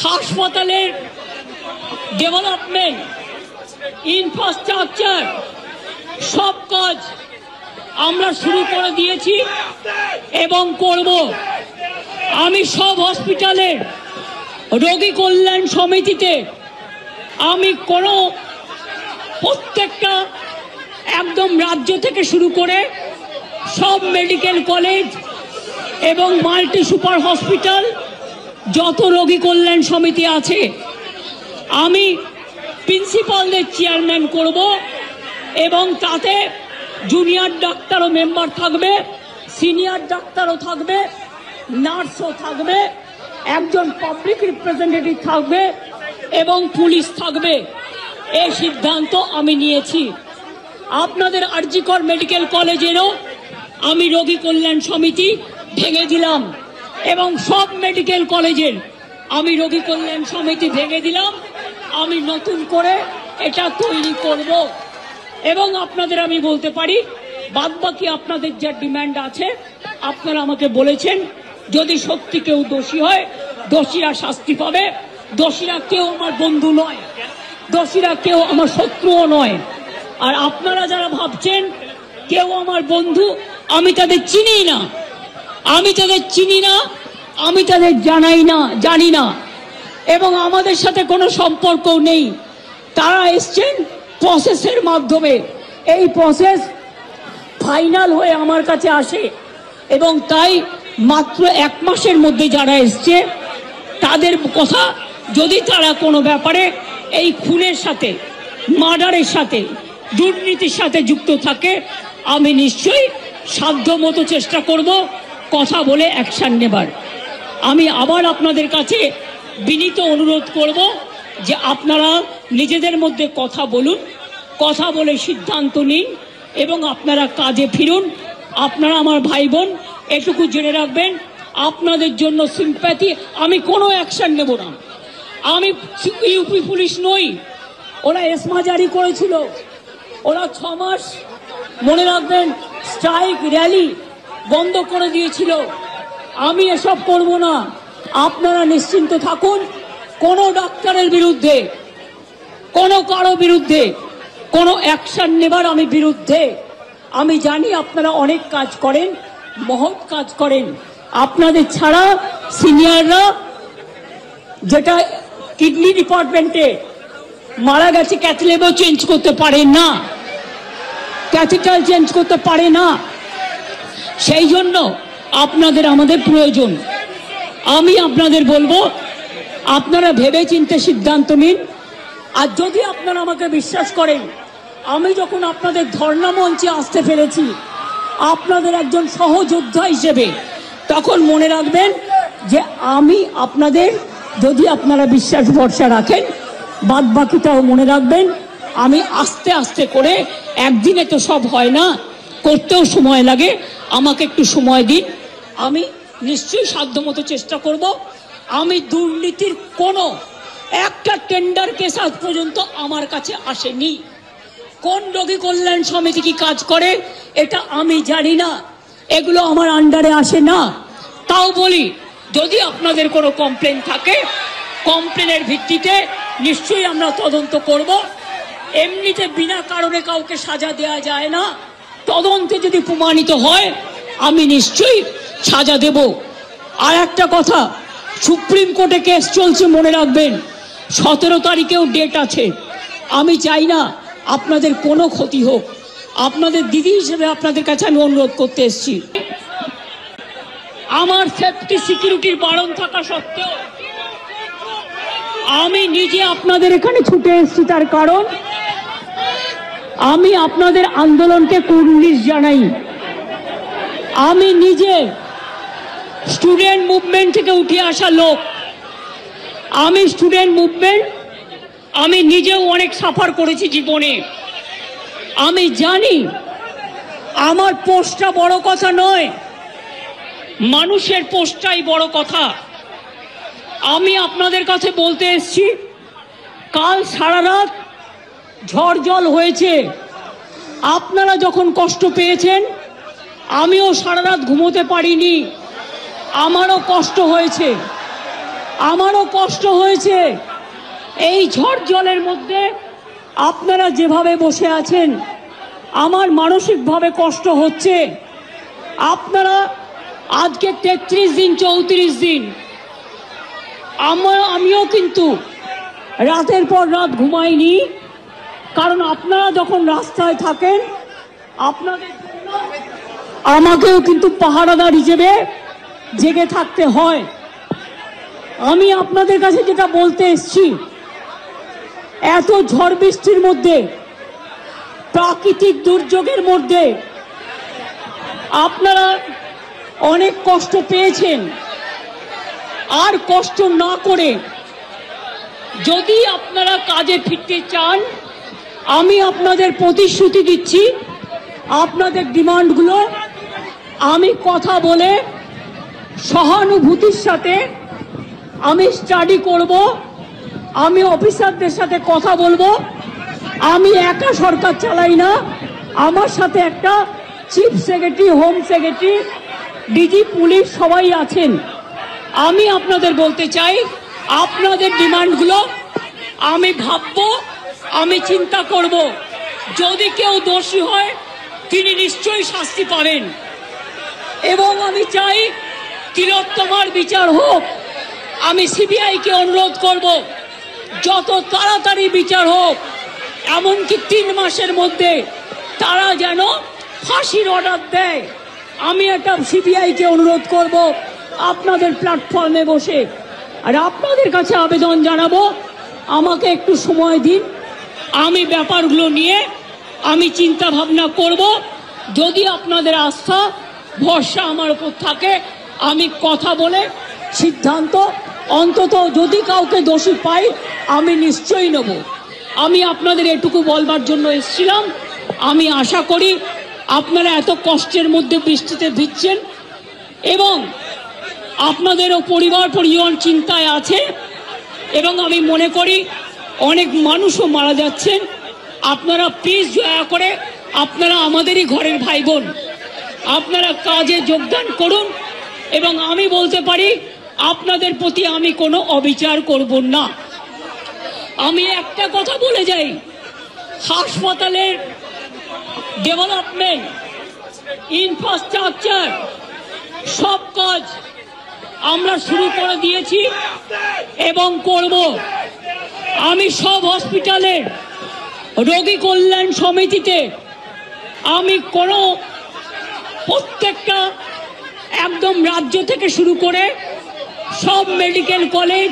হাসপাতালের ডেভেলপমেন্ট, ইনফ্রাস্ট্রাকচার সব কাজ আমরা শুরু করে দিয়েছি এবং করব। আমি সব হসপিটালের রোগী কল্যাণ সমিতিতে আমি প্রত্যেকটা একদম রাজ্য থেকে শুরু করে সব মেডিকেল কলেজ এবং মাল্টি সুপার হসপিটাল যত রোগী কল্যাণ সমিতি আছে, আমি প্রিন্সিপালদের চেয়ারম্যান করব এবং তাতে জুনিয়র ডাক্তারও মেম্বার থাকবে, সিনিয়র ডাক্তারও থাকবে, নার্সও থাকবে, একজন পাবলিক রিপ্রেজেন্টেটিভ থাকবে এবং পুলিশ থাকবে। এই সিদ্ধান্ত আমি নিয়েছি। আপনাদের আরজিকর মেডিকেল কলেজেরও আমি রোগী কল্যাণ সমিতি ভেঙে দিলাম এবং সব মেডিকেল কলেজের আমি রোগী কল্যাণ সমিতি ভেঙে দিলাম। আমি নতুন করে এটা তৈরি করব এবং আপনাদের আমি বলতে পারি বাদবাকি আপনাদের যা ডিমান্ড আছে আপনারা আমাকে বলেছেন। যদি সত্যি কেউ দোষী হয়, দোষীরা শাস্তি পাবে। দোষীরা কেউ আমার বন্ধু নয়, দোষীরা কেউ আমার শত্রুও নয়। আর আপনারা যারা ভাবছেন কেউ আমার বন্ধু, আমি তাদের চিনি না, আমি তাদের চিনি না, আমি তাদের জানি না এবং আমাদের সাথে কোনো সম্পর্কও নেই। তারা এসছেন প্রসেসের মাধ্যমে, এই প্রসেস ফাইনাল হয়ে আমার কাছে আসে এবং তাই মাত্র 1 মাসের মধ্যে যারা এসছে তাদের কথা, যদি তারা কোনো ব্যাপারে এই খুনের সাথে, মার্ডারের সাথে, দুর্নীতির সাথে যুক্ত থাকে, আমি নিশ্চয়ই সাধ্যমতো চেষ্টা করব কথা বলে অ্যাকশন নেবার। আমি আবার আপনাদের কাছে বিনীত অনুরোধ করব যে আপনারা নিজেদের মধ্যে কথা বলুন, কথা বলে সিদ্ধান্ত নিন এবং আপনারা কাজে ফিরুন। আপনারা আমার ভাই বোন, এটুকু জেনে রাখবেন, আপনাদের জন্য সিম্প্যাথি, আমি কোনো অ্যাকশন নেব না। আমি ইউপি পুলিশ নই। ওরা এসমা জারি করেছিল, ওরা 6 মাস মনে রাখবেন স্ট্রাইক র্যালি বন্ধ করে দিয়েছিল। আমি এসব করব না। আপনারা নিশ্চিন্ত থাকুন, কোনো ডাক্তারের বিরুদ্ধে, কোনো কারো বিরুদ্ধে কোনো অ্যাকশন নেবার আমি বিরুদ্ধে। আমি জানি আপনারা অনেক কাজ করেন, মহৎ কাজ করেন। আপনাদের ছাড়া সিনিয়ররা, যেটা কিডনি ডিপার্টমেন্টে মারা গেছে, ক্যাথলেবও চেঞ্জ করতে পারে না, ক্যাথিটাল চেঞ্জ করতে পারে না। সেই জন্য আপনাদের আমাদের প্রয়োজন। আমি আপনাদের বলবো, আপনারা ভেবে চিন্তে সিদ্ধান্ত নিন। আর যদি আপনারা আমাকে বিশ্বাস করেন, আমি যখন আপনাদের ধর্ণা মঞ্চে আসতে পেরেছি আপনাদের একজন সহযোদ্ধা হিসেবে, তখন মনে রাখবেন যে আমি আপনাদের, যদি আপনারা বিশ্বাস ভরসা রাখেন, বাদ বাকিটাও মনে রাখবেন। আমি আস্তে আস্তে করে, একদিনে তো সব হয় না, করতেও সময় লাগে, আমাকে একটু সময় দিন। আমি নিশ্চয়ই সাধ্যমতো চেষ্টা করব। আমি দুর্নীতির কোনো একটা টেন্ডার কেস আজ পর্যন্ত আমার কাছে আসেনি। কোন রোগী কল্যাণ সমিতি কি কাজ করে এটা আমি জানি না, এগুলো আমার আন্ডারে আসে না। তাও বলি, যদি আপনাদের কোনো কমপ্লেন থাকে, কমপ্লেনের ভিত্তিতে নিশ্চয়ই আমরা তদন্ত করব। এমনিতে বিনা কারণে কাউকে সাজা দেওয়া যায় না, তদন্তে যদি প্রমাণিত হয় আমি নিশ্চয়ই সাজা দেব। আর একটা কথা, সুপ্রিম কোর্টে কেস চলছে, মনে রাখবেন 17 তারিখেও ডেট আছে। আমি চাই না আপনাদের কোনো ক্ষতি হোক। আপনাদের দিদি হিসেবে আপনাদের কাছে আমি অনুরোধ করতে এসেছি। আমার সেফটি সিকিউরিটির বারণ থাকা সত্ত্বেও আমি নিজে আপনাদের এখানে ছুটে এসেছি, তার কারণ আমি আপনাদের আন্দোলনকে কুর্নিশ জানাই। আমি নিজে স্টুডেন্ট মুভমেন্ট থেকে উঠে আসা লোক। আমি স্টুডেন্ট মুভমেন্ট আমি নিজেও অনেক সাফার করেছি জীবনে। আমি জানি আমার পোস্টটা বড় কথা নয়, মানুষের পোস্টটাই বড় কথা। আমি আপনাদের কাছে বলতে এসেছি, কাল সারা রাত ঝড় জল হয়েছে। আপনারা যখন কষ্ট পেয়েছেন আমিও সারা রাত ঘুমোতে পারিনি। আমারও কষ্ট হয়েছে। এই ঝড় জলের মধ্যে আপনারা যেভাবে বসে আছেন আমার মানসিকভাবে কষ্ট হচ্ছে। আপনারা আজকে 33 দিন 34 দিন, আমিও কিন্তু রাতের পর রাত ঘুমাইনি, কারণ আপনারা যখন রাস্তায় থাকেন আপনাদের জন্য আমাকেও কিন্তু পাহারাদার হিসেবে জেগে থাকতে হয়। আমি আপনাদের কাছে যেটা বলতে এসেছি, এত ঝড় বৃষ্টির মধ্যে, প্রাকৃতিক দুর্যোগের মধ্যে আপনারা অনেক কষ্ট পেয়েছেন। আর কষ্ট না করে যদি আপনারা কাজে ফিরতে চান, আমি আপনাদের প্রতিশ্রুতি দিচ্ছি, আপনাদের ডিমান্ডগুলো আমি কথা বলে সহানুভূতির সাথে আমি স্টাডি করব। আমি অফিসারদের সাথে কথা বলবো। আমি একা সরকার চালাই না, আমার সাথে একটা chief secretary, home secretary, DG police সবাই আছেন। আমি আপনাদের বলতে চাই, আপনাদের ডিমান্ডগুলো আমি ভাববো, আমি চিন্তা করব। যদি কেউ দোষী হয় তিনি নিশ্চয়ই শাস্তি পাবেন, এবং আমি চাই তিলোত্তমার বিচার হোক। আমি সিবিআইকে অনুরোধ করব যত তাড়াতাড়ি বিচার হোক, এমনকি 3 মাসের মধ্যে তারা যেন ফাঁসির অর্ডার দেয়। আমি একটা সিবিআইকে অনুরোধ করব আপনাদের প্ল্যাটফর্মে বসে। আর আপনাদের কাছে আবেদন জানাবো, আমাকে একটু সময় দিন, আমি ব্যাপারগুলো নিয়ে আমি চিন্তা ভাবনা করব। যদি আপনাদের আস্থা ভরসা আমার উপর থাকে, আমি কথা বলে সিদ্ধান্ত, অন্তত যদি কাউকে দোষী পাই আমি নিশ্চয়ই নেব। আমি আপনাদের এটুকু বলবার জন্য এসেছিলাম। আমি আশা করি আপনারা এত কষ্টের মধ্যে বৃষ্টিতে ভিজছেন এবং আপনাদেরও পরিবার পরিজন চিন্তায় আছে, এবং আমি মনে করি অনেক মানুষও মারা যাচ্ছেন। আপনারা প্লিজ দয়া করে, আপনারা আমাদেরই ঘরের ভাই বোন, আপনারা কাজে যোগদান করুন। এবং আমি বলতে পারি আপনাদের প্রতি আমি কোনো অবিচার করব না। আমি একটা কথা বলে যাই, হাসপাতালের ডেভেলপমেন্ট, ইনফ্রাস্ট্রাকচার সব কাজ আমরা শুরু করে দিয়েছি এবং করব। আমি সব হসপিটালের রোগী কল্যাণ সমিতিতে আমি প্রত্যেকটা একদম রাজ্য থেকে শুরু করে সব মেডিকেল কলেজ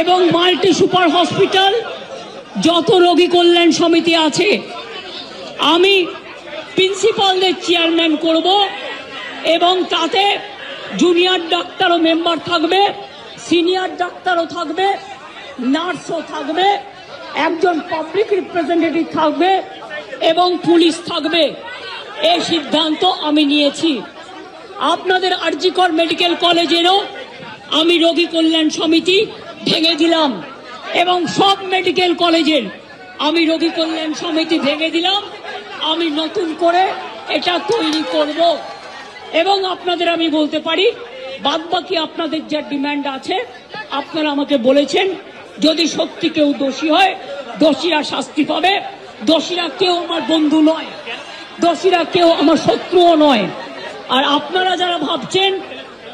এবং মাল্টি সুপার হসপিটাল, যত রোগী কল্যাণ সমিতি আছে, আমি প্রিন্সিপালদের চেয়ারম্যান করব এবং তাতে জুনিয়র ডাক্তারও মেম্বার থাকবে, সিনিয়র ডাক্তারও থাকবে, নার্সও থাকবে, একজন পাবলিক রিপ্রেজেন্টেটিভ থাকবে এবং পুলিশ থাকবে। এই সিদ্ধান্ত আমি নিয়েছি। আপনাদের আরজিকর মেডিকেল কলেজেরও আমি রোগী কল্যাণ সমিতি ভেঙে দিলাম এবং সব মেডিকেল কলেজের আমি রোগী কল্যাণ সমিতি ভেঙে দিলাম। আমি নতুন করে এটা তৈরি করব এবং আপনাদের আমি বলতে পারি, বাদবাকি আপনাদের যা ডিমান্ড আছে আপনারা আমাকে বলেছেন। যদি সত্যি কেউ দোষী হয়, দোষীরা শাস্তি পাবে। দোষীরা কেউ আমার বন্ধু নয়। দোষীরা কেউ আমার শত্রুও নয়। আর আপনারা যারা ভাবছেন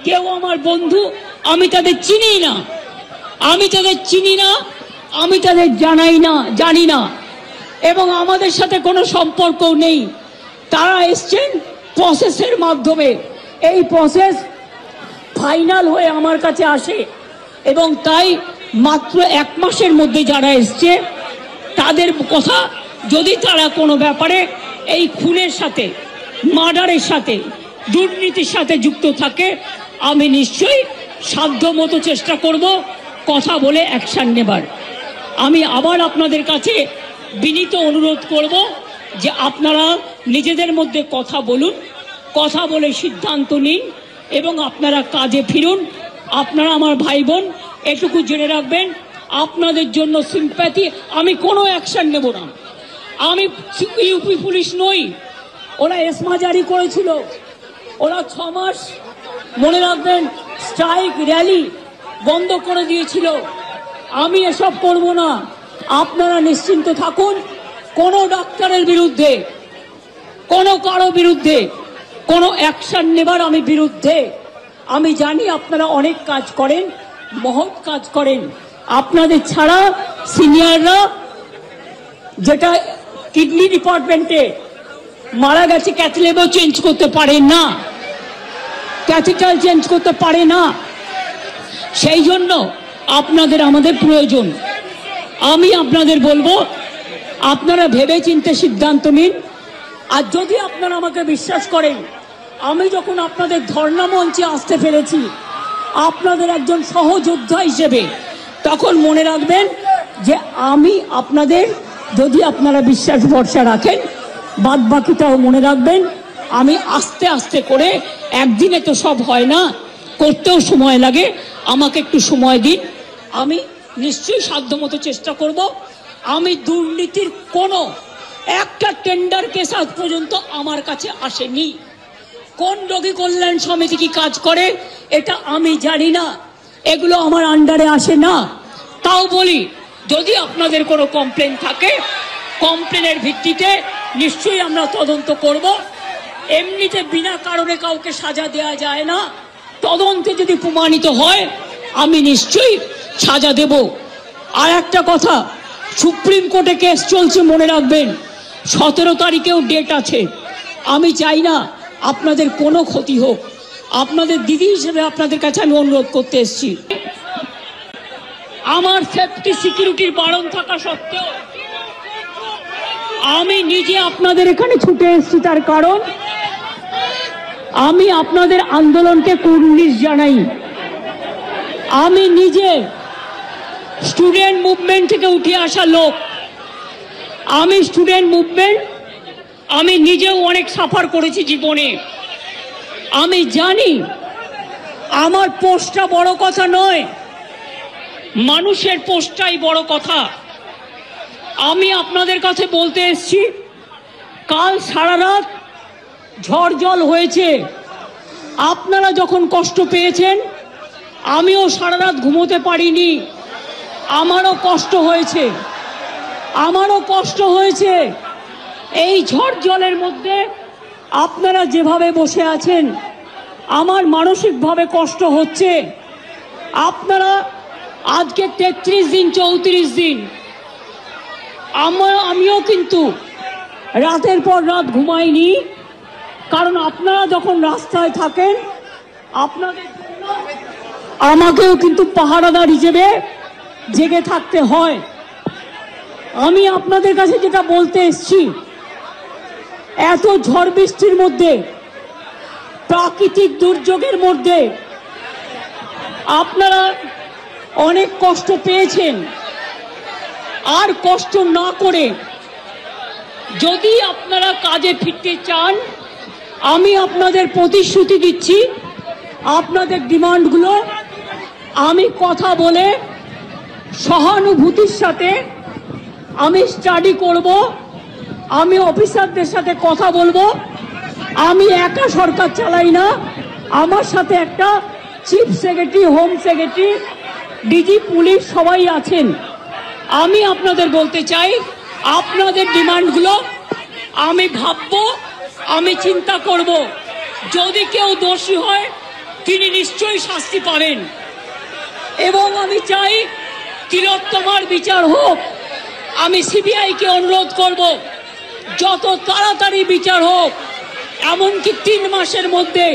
কেউ আমার বন্ধু, আমি তাদের চিনি না, আমি তাদের চিনি না, আমি তাদের জানি না, এবং আমাদের সাথে কোনো সম্পর্কও নেই। তারা এসছেন প্রসেসের মাধ্যমে, এই প্রসেস ফাইনাল হয়ে আমার কাছে আসে, এবং তাই মাত্র 1 মাসের মধ্যে যারা এসছে তাদের কথা, যদি তারা কোনো ব্যাপারে এই খুনের সাথে, মার্ডারের সাথে, দুর্নীতির সাথে যুক্ত থাকে, আমি নিশ্চয়ই সাধ্যমতো চেষ্টা করব কথা বলে অ্যাকশন নেবার। আমি আবার আপনাদের কাছে বিনীত অনুরোধ করব যে আপনারা নিজেদের মধ্যে কথা বলুন, কথা বলে সিদ্ধান্ত নিন এবং আপনারা কাজে ফিরুন। আপনারা আমার ভাই বোন, এটুকু জেনে রাখবেন, আপনাদের জন্য সিম্প্যাথি, আমি কোনো অ্যাকশন নেব না। আমি ইউপি পুলিশ নই। ওরা এসমা জারি করেছিল, ওরা 6 মাস মনে রাখবেন স্ট্রাইক র্যালি বন্ধ করে দিয়েছিল। আমি এসব করব না। আপনারা নিশ্চিন্ত থাকুন, কোনো ডাক্তারের বিরুদ্ধে, কোনো কারো বিরুদ্ধে কোনো অ্যাকশন নেবার আমি বিরুদ্ধে। আমি জানি আপনারা অনেক কাজ করেন, মহৎ কাজ করেন। আপনাদের ছাড়া সিনিয়ররা, যেটা কিডনি ডিপার্টমেন্টে মারা গেছে, ক্যাথলেবও চেঞ্জ করতে পারে না, ক্যাথিটার চেঞ্জ করতে পারে না। সেই জন্য আপনাদের আমাদের প্রয়োজন। আমি আপনাদের বলবো, আপনারা ভেবে চিন্তে সিদ্ধান্ত নিন। আর যদি আপনারা আমাকে বিশ্বাস করেন, আমি যখন আপনাদের ধর্ণা মঞ্চে আসতে পেরেছি আপনাদের একজন সহযোদ্ধা হিসেবে, তখন মনে রাখবেন যে আমি আপনাদের, যদি আপনারা বিশ্বাস ভরসা রাখেন, বাদ বাকিটাও মনে রাখবেন। আমি আস্তে আস্তে করে, একদিনে তো সব হয় না, করতেও সময় লাগে, আমাকে একটু সময় দিন। আমি নিশ্চয়ই সাধ্যমতো চেষ্টা করব। আমি দুর্নীতির কোনো একটা টেন্ডার কেস আজ পর্যন্ত আমার কাছে আসেনি। কোন রোগী কল্যাণ সমিতি কি কাজ করে এটা আমি জানি না, এগুলো আমার আন্ডারে আসে না। তাও বলি, যদি আপনাদের কোনো কমপ্লেন থাকে, কমপ্লেনের ভিত্তিতে নিশ্চয়ই আমরা তদন্ত করব। এমনিতে বিনা কারণে কাউকে সাজা দেওয়া যায় না। তদন্তে যদি প্রমাণিত হয় আমি নিশ্চয়ই সাজা দেব। আর একটা কথা, সুপ্রিম কোর্টে কেস চলছে, মনে রাখবেন 17 তারিখেও ডেট আছে। আমি চাই না আপনাদের কোনো ক্ষতি হোক। আপনাদের দিদি হিসেবে আপনাদের কাছে আমি অনুরোধ করতে এসেছি। আমার সেফটি সিকিউরিটির বারণ থাকা সত্ত্বেও আমি নিজে আপনাদের এখানে ছুটে এসেছি। তার কারণ আমি আপনাদের আন্দোলনকে কুর্নিশ জানাই। আমি নিজে স্টুডেন্ট মুভমেন্ট থেকে উঠে আসা লোক। আমি স্টুডেন্ট মুভমেন্ট, আমি নিজেও অনেক সাফার করেছি জীবনে। আমি জানি আমার পোস্টটা বড় কথা নয়, মানুষের পোস্টটাই বড় কথা। আমি আপনাদের কাছে বলতে এসেছি, কাল সারা রাত ঝড় জল হয়েছে। আপনারা যখন কষ্ট পেয়েছেন, আমিও সারা রাত ঘুমোতে পারিনি। আমারও কষ্ট হয়েছে, আমারও কষ্ট হয়েছে। এই ঝড় জলের মধ্যে আপনারা যেভাবে বসে আছেন, আমার মানসিকভাবে কষ্ট হচ্ছে। আপনারা আজকে 33 দিন 34 দিন, আমিও কিন্তু রাতের পর রাত ঘুমাইনি। কারণ আপনারা যখন রাস্তায় থাকেন, আপনাদের জন্য আমাকেও কিন্তু পাহারাদার হিসেবে জেগে থাকতে হয়। আমি আপনাদের কাছে যেটা বলতে এসেছি, এত ঝড় বৃষ্টির মধ্যে, প্রাকৃতিক দুর্যোগের মধ্যে আপনারা অনেক কষ্ট পেয়েছেন। আর কষ্ট না করে যদি আপনারা কাজে ফিরতে চান, আমি আপনাদের প্রতিশ্রুতি দিচ্ছি, আপনাদের ডিমান্ডগুলো আমি কথা বলে সহানুভূতির সাথে আমি স্টাডি করব। আমি অফিসারদের সাথে কথা বলবো। আমি একা সরকার চালাই না, আমার সাথে একটা chief secretary, home secretary, DG police সবাই আছেন। আমি আপনাদের বলতে চাই, আপনাদের ডিমান্ডগুলো আমি ভাববো, আমি চিন্তা করব, যদি কেউ দোষী হয় তিনি নিশ্চয়ই শাস্তি পাবেন। এবং আমি চাই তিলোত্তমার বিচার হোক। আমি সিবিআইকে অনুরোধ করব যত তাড়াতাড়ি বিচার হোক, এমনকি 3 মাসের মধ্যে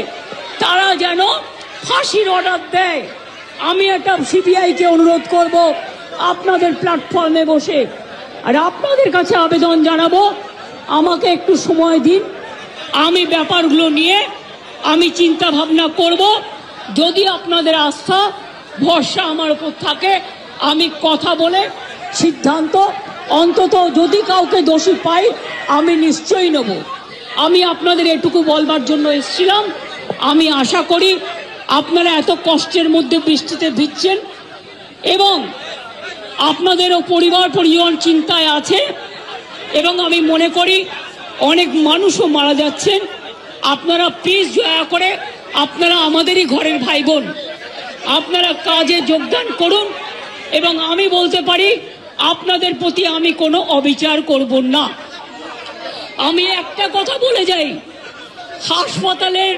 তারা যেন ফাঁসির অর্ডার দেয়। আমি এটা সিবিআইকে অনুরোধ করব আপনাদের প্ল্যাটফর্মে বসে। আর আপনাদের কাছে আবেদন জানাবো, আমাকে একটু সময় দিন, আমি ব্যাপারগুলো নিয়ে আমি চিন্তা ভাবনা করব। যদি আপনাদের আস্থা ভরসা আমার উপর থাকে, আমি কথা বলে সিদ্ধান্ত, অন্তত যদি কাউকে দোষী পাই আমি নিশ্চয়ই নেব। আমি আপনাদের এটুকু বলবার জন্য এসেছিলাম। আমি আশা করি আপনারা এত কষ্টের মধ্যে বৃষ্টিতে ভিজছেন এবং আপনাদেরও পরিবার পরিজন চিন্তায় আছে, এবং আমি মনে করি অনেক মানুষও মারা যাচ্ছেন। আপনারা প্লিজ দয়া করে, আপনারা আমাদেরই ঘরের ভাই বোন, আপনারা কাজে যোগদান করুন। এবং আমি বলতে পারি আপনাদের প্রতি আমি কোনো অবিচার করব না। আমি একটা কথা বলে যাই, হাসপাতালের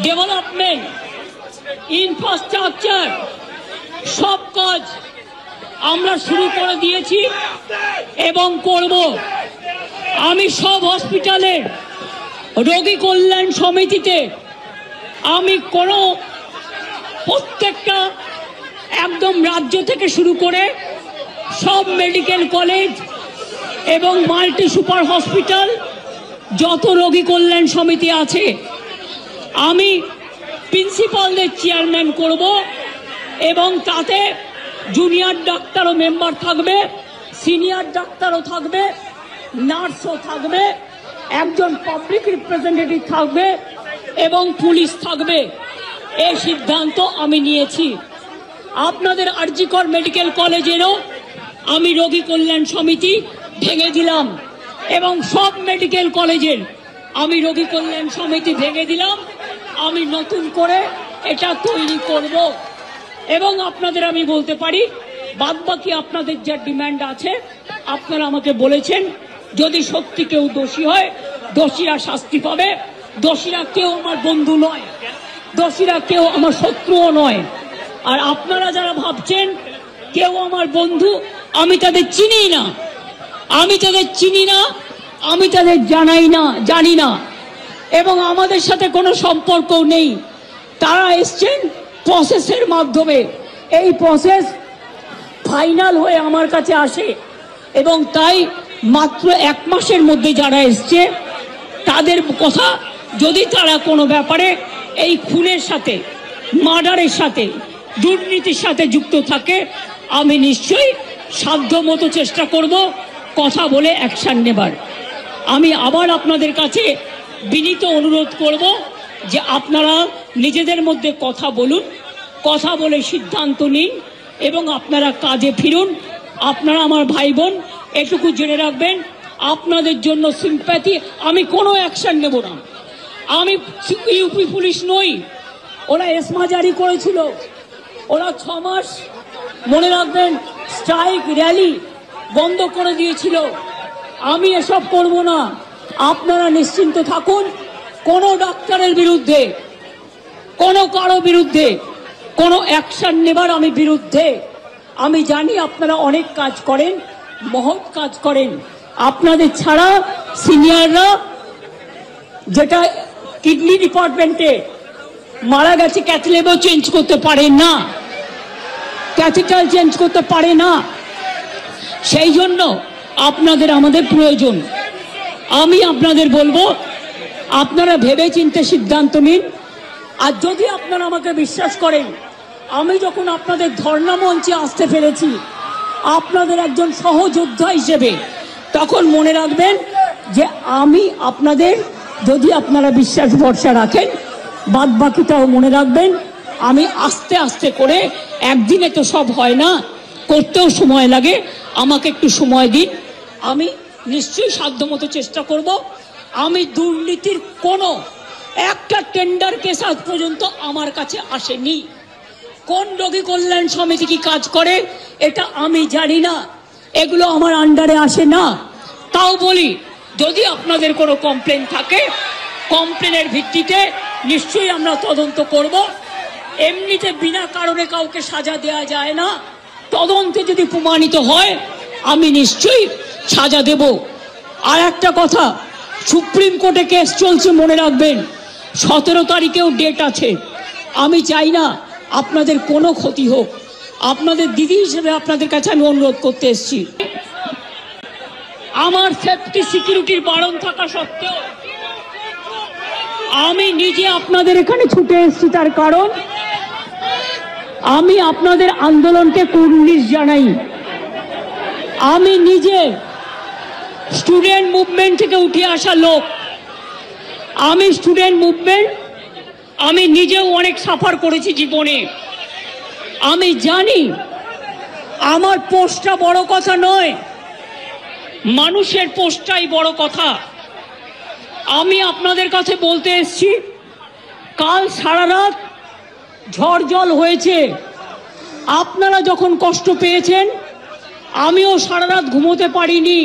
ডেভেলপমেন্ট, ইনফ্রাস্ট্রাকচার সব কাজ আমরা শুরু করে দিয়েছি এবং করব। আমি সব হসপিটালের রোগী কল্যাণ সমিতিতে আমি প্রত্যেকটা একদম রাজ্য থেকে শুরু করে সব মেডিকেল কলেজ এবং মাল্টি সুপার হসপিটাল যত রোগী কল্যাণ সমিতি আছে, আমি প্রিন্সিপালদের চেয়ারম্যান করব এবং তাতে জুনিয়র ডাক্তারও মেম্বার থাকবে, সিনিয়র ডাক্তারও থাকবে, নার্সও থাকবে, একজন পাবলিক রিপ্রেজেন্টেটিভ থাকবে এবং পুলিশ থাকবে। এই সিদ্ধান্ত আমি নিয়েছি। আপনাদের আরজিকর মেডিকেল কলেজেরও আমি রোগী কল্যাণ সমিতি ভেঙে দিলাম এবং সব মেডিকেল কলেজের আমি রোগী কল্যাণ সমিতি ভেঙে দিলাম। আমি নতুন করে এটা তৈরি করব এবং আপনাদের আমি বলতে পারি, বাদবাকি আপনাদের যা ডিমান্ড আছে আপনারা আমাকে বলেছেন। যদি সত্যি কেউ দোষী হয়, দোষীরা শাস্তি পাবে। দোষীরা কেউ আমার বন্ধু নয়, দোষীরা কেউ আমার শত্রুও নয়। আর আপনারা যারা ভাবছেন কেউ আমার বন্ধু, আমি তাদের চিনি না, আমি তাদের চিনি না, আমি তাদের জানি না এবং আমাদের সাথে কোনো সম্পর্কও নেই। তারা এসছেন প্রসেসের মাধ্যমে, এই প্রসেস ফাইনাল হয়ে আমার কাছে আসে এবং তাই মাত্র 1 মাসের মধ্যে যারা এসছে তাদের কথা, যদি তারা কোনো ব্যাপারে এই খুনের সাথে, মার্ডারের সাথে, দুর্নীতির সাথে যুক্ত থাকে, আমি নিশ্চয়ই সাধ্যমতো চেষ্টা করব কথা বলে অ্যাকশন নেবার। আমি আবার আপনাদের কাছে বিনীত অনুরোধ করব যে আপনারা নিজেদের মধ্যে কথা বলুন, কথা বলে সিদ্ধান্ত নিন এবং আপনারা কাজে ফিরুন। আপনারা আমার ভাই বোন, এটুকু জেনে রাখবেন, আপনাদের জন্য সিম্প্যাথি। আমি কোনো অ্যাকশন নেব না। আমি ইউপি পুলিশ নই। ওরা এসমা জারি করেছিল, ওরা 6 মাস মনে রাখবেন স্ট্রাইক র্যালি বন্ধ করে দিয়েছিল। আমি এসব করব না। আপনারা নিশ্চিন্ত থাকুন, কোনো ডাক্তারের বিরুদ্ধে, কোনো কারো বিরুদ্ধে কোনো অ্যাকশন নেবার আমি বিরুদ্ধে। আমি জানি আপনারা অনেক কাজ করেন, মহৎ কাজ করেন। আপনাদের ছাড়া সিনিয়ররা, যেটা কিডনি ডিপার্টমেন্টে মারা গেছে, ক্যাথলেবও চেঞ্জ করতে পারে না, ক্যাথিটার চেঞ্জ করতে পারে না। সেই জন্য আপনাদের আমাদের প্রয়োজন। আমি আপনাদের বলবো, আপনারা ভেবে চিন্তে সিদ্ধান্ত নিন। আর যদি আপনারা আমাকে বিশ্বাস করেন, আমি যখন আপনাদের ধর্ণা মঞ্চে আসতে পেরেছি আপনাদের একজন সহযোদ্ধা হিসেবে, তখন মনে রাখবেন যে আমি আপনাদের, যদি আপনারা বিশ্বাস ভরসা রাখেন, বাদ বাকিটাও মনে রাখবেন। আমি আস্তে আস্তে করে, একদিনে তো সব হয় না, করতেও সময় লাগে। আমাকে একটু সময় দিন, আমি নিশ্চয়ই সাধ্যমতো চেষ্টা করব। আমি দুর্নীতির কোনো একটা টেন্ডার কেস আজ পর্যন্ত আমার কাছে আসেনি। কোন রোগী কল্যাণ সমিতি কি কাজ করে এটা আমি জানি না, এগুলো আমার আন্ডারে আসে না। তাও বলি, যদি আপনাদের কোনো কমপ্লেন থাকে, কমপ্লেনের ভিত্তিতে নিশ্চয়ই আমরা তদন্ত করব। এমনিতে বিনা কারণে কাউকে সাজা দেওয়া যায় না। তদন্তে যদি প্রমাণিত হয় আমি নিশ্চয়ই সাজা দেব। আর একটা কথা, সুপ্রিম কোর্টে কেস চলছে, মনে রাখবেন 17 তারিখেও ডেট আছে। আমি চাই না আপনাদের কোনো ক্ষতি হোক। আপনাদের দিদি হিসেবে আপনাদের কাছে আমি অনুরোধ করতে এসেছি। আমার সেফটি সিকিউরিটির বারণ থাকা সত্ত্বেও আমি নিজে আপনাদের এখানে ছুটে এসেছি। তার কারণ আমি আপনাদের আন্দোলনকে কুর্নিশ জানাই। আমি নিজে স্টুডেন্ট মুভমেন্ট থেকে উঠে আসা লোক। আমি স্টুডেন্ট মুভমেন্ট আমি নিজেও অনেক সাফার করেছি জীবনে। আমি জানি আমার পোস্টটা বড় কথা নয়, মানুষের পোস্টটাই বড় কথা। আমি আপনাদের কাছে বলতে এসেছি, কাল সারা রাত ঝড় জল হয়েছে। আপনারা যখন কষ্ট পেয়েছেন আমিও সারা রাত ঘুমোতে পারিনি।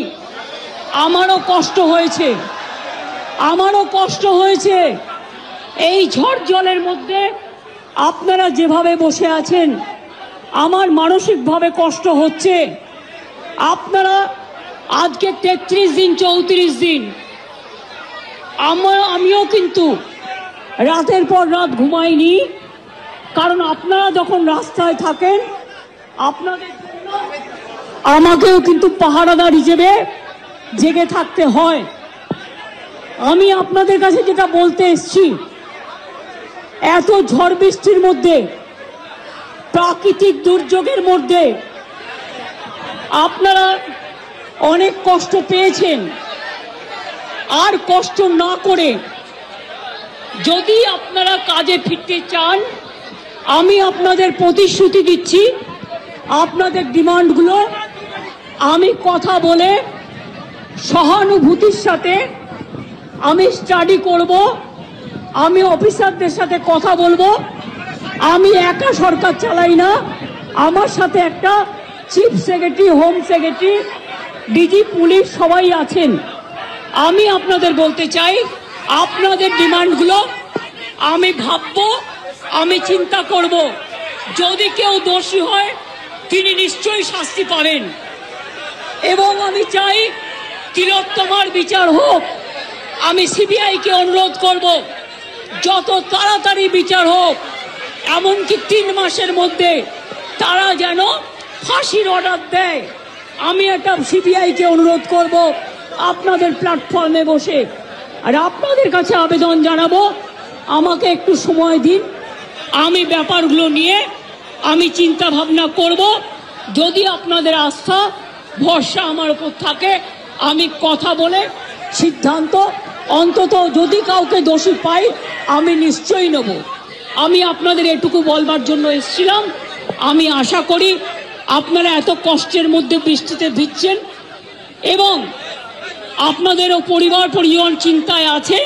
আমারও কষ্ট হয়েছে, আমারও কষ্ট হয়েছে। এই ঝড় জলের মধ্যে আপনারা যেভাবে বসে আছেন আমার মানসিকভাবে কষ্ট হচ্ছে। আপনারা আজকে 33 দিন 34 দিন, আমিও কিন্তু রাতের পর রাত ঘুমাইনি। কারণ আপনারা যখন রাস্তায় থাকেন আপনাদের জন্য আমাকেও কিন্তু পাহারাদার হিসেবে জেগে থাকতে হয়। আমি আপনাদের কাছে যেটা বলতে এসেছি, এত ঝড় বৃষ্টির মধ্যে, প্রাকৃতিক দুর্যোগের মধ্যে আপনারা অনেক কষ্ট পেয়েছেন। আর কষ্ট না করে যদি আপনারা কাজে ফিরতে চান, আমি আপনাদের প্রতিশ্রুতি দিচ্ছি, আপনাদের ডিমান্ডগুলো আমি কথা বলে সহানুভূতির সাথে আমি স্টাডি করব। আমি অফিসারদের সাথে কথা বলবো। আমি একা সরকার চালাই না, আমার সাথে একটা chief secretary, home secretary, DG police সবাই আছেন। আমি আপনাদের বলতে চাই, আপনাদের ডিমান্ডগুলো আমি ভাববো, আমি চিন্তা করব। যদি কেউ দোষী হয় তিনি নিশ্চয়ই শাস্তি পাবেন। এবং আমি চাই তিলোত্তমার বিচার হোক। আমি সিবিআইকে অনুরোধ করব যত তাড়াতাড়ি বিচার হোক, এমনকি 3 মাসের মধ্যে তারা যেন ফাঁসির অর্ডার দেয়। আমি একটা সিবিআইকে অনুরোধ করব আপনাদের প্ল্যাটফর্মে বসে। আর আপনাদের কাছে আবেদন জানাবো, আমাকে একটু সময় দিন, আমি ব্যাপারগুলো নিয়ে আমি চিন্তা ভাবনা করব। যদি আপনাদের আস্থা ভরসা আমার উপর থাকে আমি কথা বলে সিদ্ধান্ত, অন্তত যদি কাউকে দোষী পাই আমি নিশ্চয়ই নেব। আমি আপনাদের এটুকু বলবার জন্য এসেছিলাম। আমি আশা করি আপনারা এত কষ্টের মধ্যে বৃষ্টিতে ভিজছেন এবং আপনাদেরও পরিবার পরিজন চিন্তায় আছে,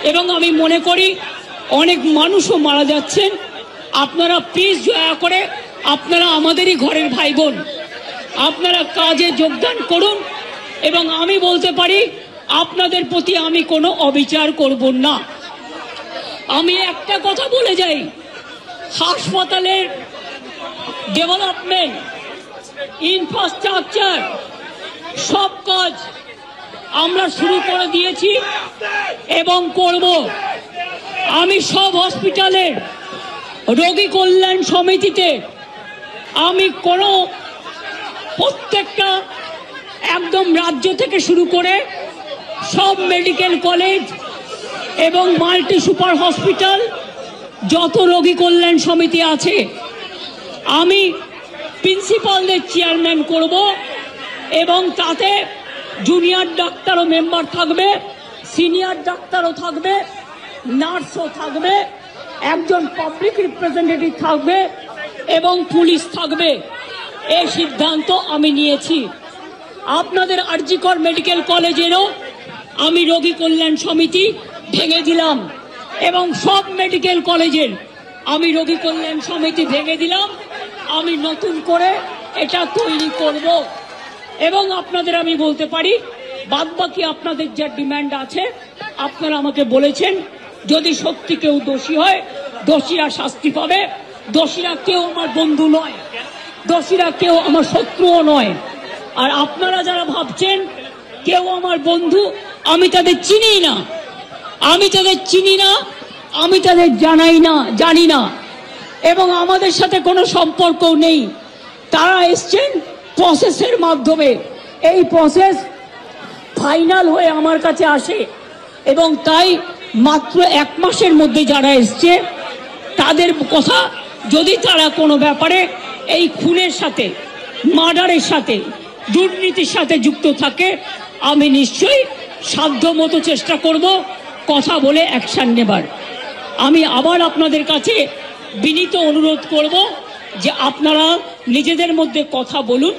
এবং আমি মনে করি অনেক মানুষও মারা যাচ্ছেন। আপনারা প্লিজ দয়া করে, আপনারা আমাদেরই ঘরের ভাই বোন, আপনারা কাজে যোগদান করুন। এবং আমি বলতে পারি আপনাদের প্রতি আমি কোনো অবিচার করব না। আমি একটা কথা বলে যাই, হাসপাতালের ডেভেলপমেন্ট, ইনফ্রাস্ট্রাকচার সব কাজ আমরা শুরু করে দিয়েছি এবং করব। আমি সব হসপিটালের রোগী কল্যাণ সমিতিতে আমি প্রত্যেকটা একদম রাজ্য থেকে শুরু করে সব মেডিকেল কলেজ এবং মাল্টি সুপার হসপিটাল, যত রোগী কল্যাণ সমিতি আছে আমি প্রিন্সিপালদের চেয়ারম্যান করব। এবং তাতে জুনিয়র ডাক্তারও মেম্বার থাকবে, সিনিয়র ডাক্তারও থাকবে, নার্সও থাকবে, একজন পাবলিক রিপ্রেজেন্টেটিভ থাকবে এবং পুলিশ থাকবে। এই সিদ্ধান্ত আমি নিয়েছি। আপনাদের আরজিকর মেডিকেল কলেজেরও আমি রোগী কল্যাণ সমিতি ভেঙে দিলাম এবং সব মেডিকেল কলেজের আমি রোগী কল্যাণ সমিতি ভেঙে দিলাম। আমি নতুন করে এটা তৈরি করব। এবং আপনাদের আমি বলতে পারি বাদবাকি আপনাদের যা ডিমান্ড আছে আপনারা আমাকে বলেছেন, যদি সত্যি কেউ দোষী হয় দোষীরা শাস্তি পাবে। দোষীরা কেউ আমার বন্ধু নয়, দোষীরা কেউ আমার শত্রুও নয়। আর আপনারা যারা ভাবছেন কেউ আমার বন্ধু, আমি তাদের চিনি না, আমি তাদের চিনি না, আমি তাদের জানি না, এবং আমাদের সাথে কোনো সম্পর্কও নেই। তারা এসছেন প্রসেসের মাধ্যমে, এই প্রসেস ফাইনাল হয়ে আমার কাছে আসে, এবং তাই মাত্র 1 মাসের মধ্যে যারা এসছে তাদের কথা, যদি তারা কোনো ব্যাপারে এই খুনের সাথে, মার্ডারের সাথে, দুর্নীতির সাথে যুক্ত থাকে, আমি নিশ্চয়ই সাধ্যমতো চেষ্টা করব কথা বলে অ্যাকশন নেবার। আমি আবার আপনাদের কাছে বিনীত অনুরোধ করব যে আপনারা নিজেদের মধ্যে কথা বলুন,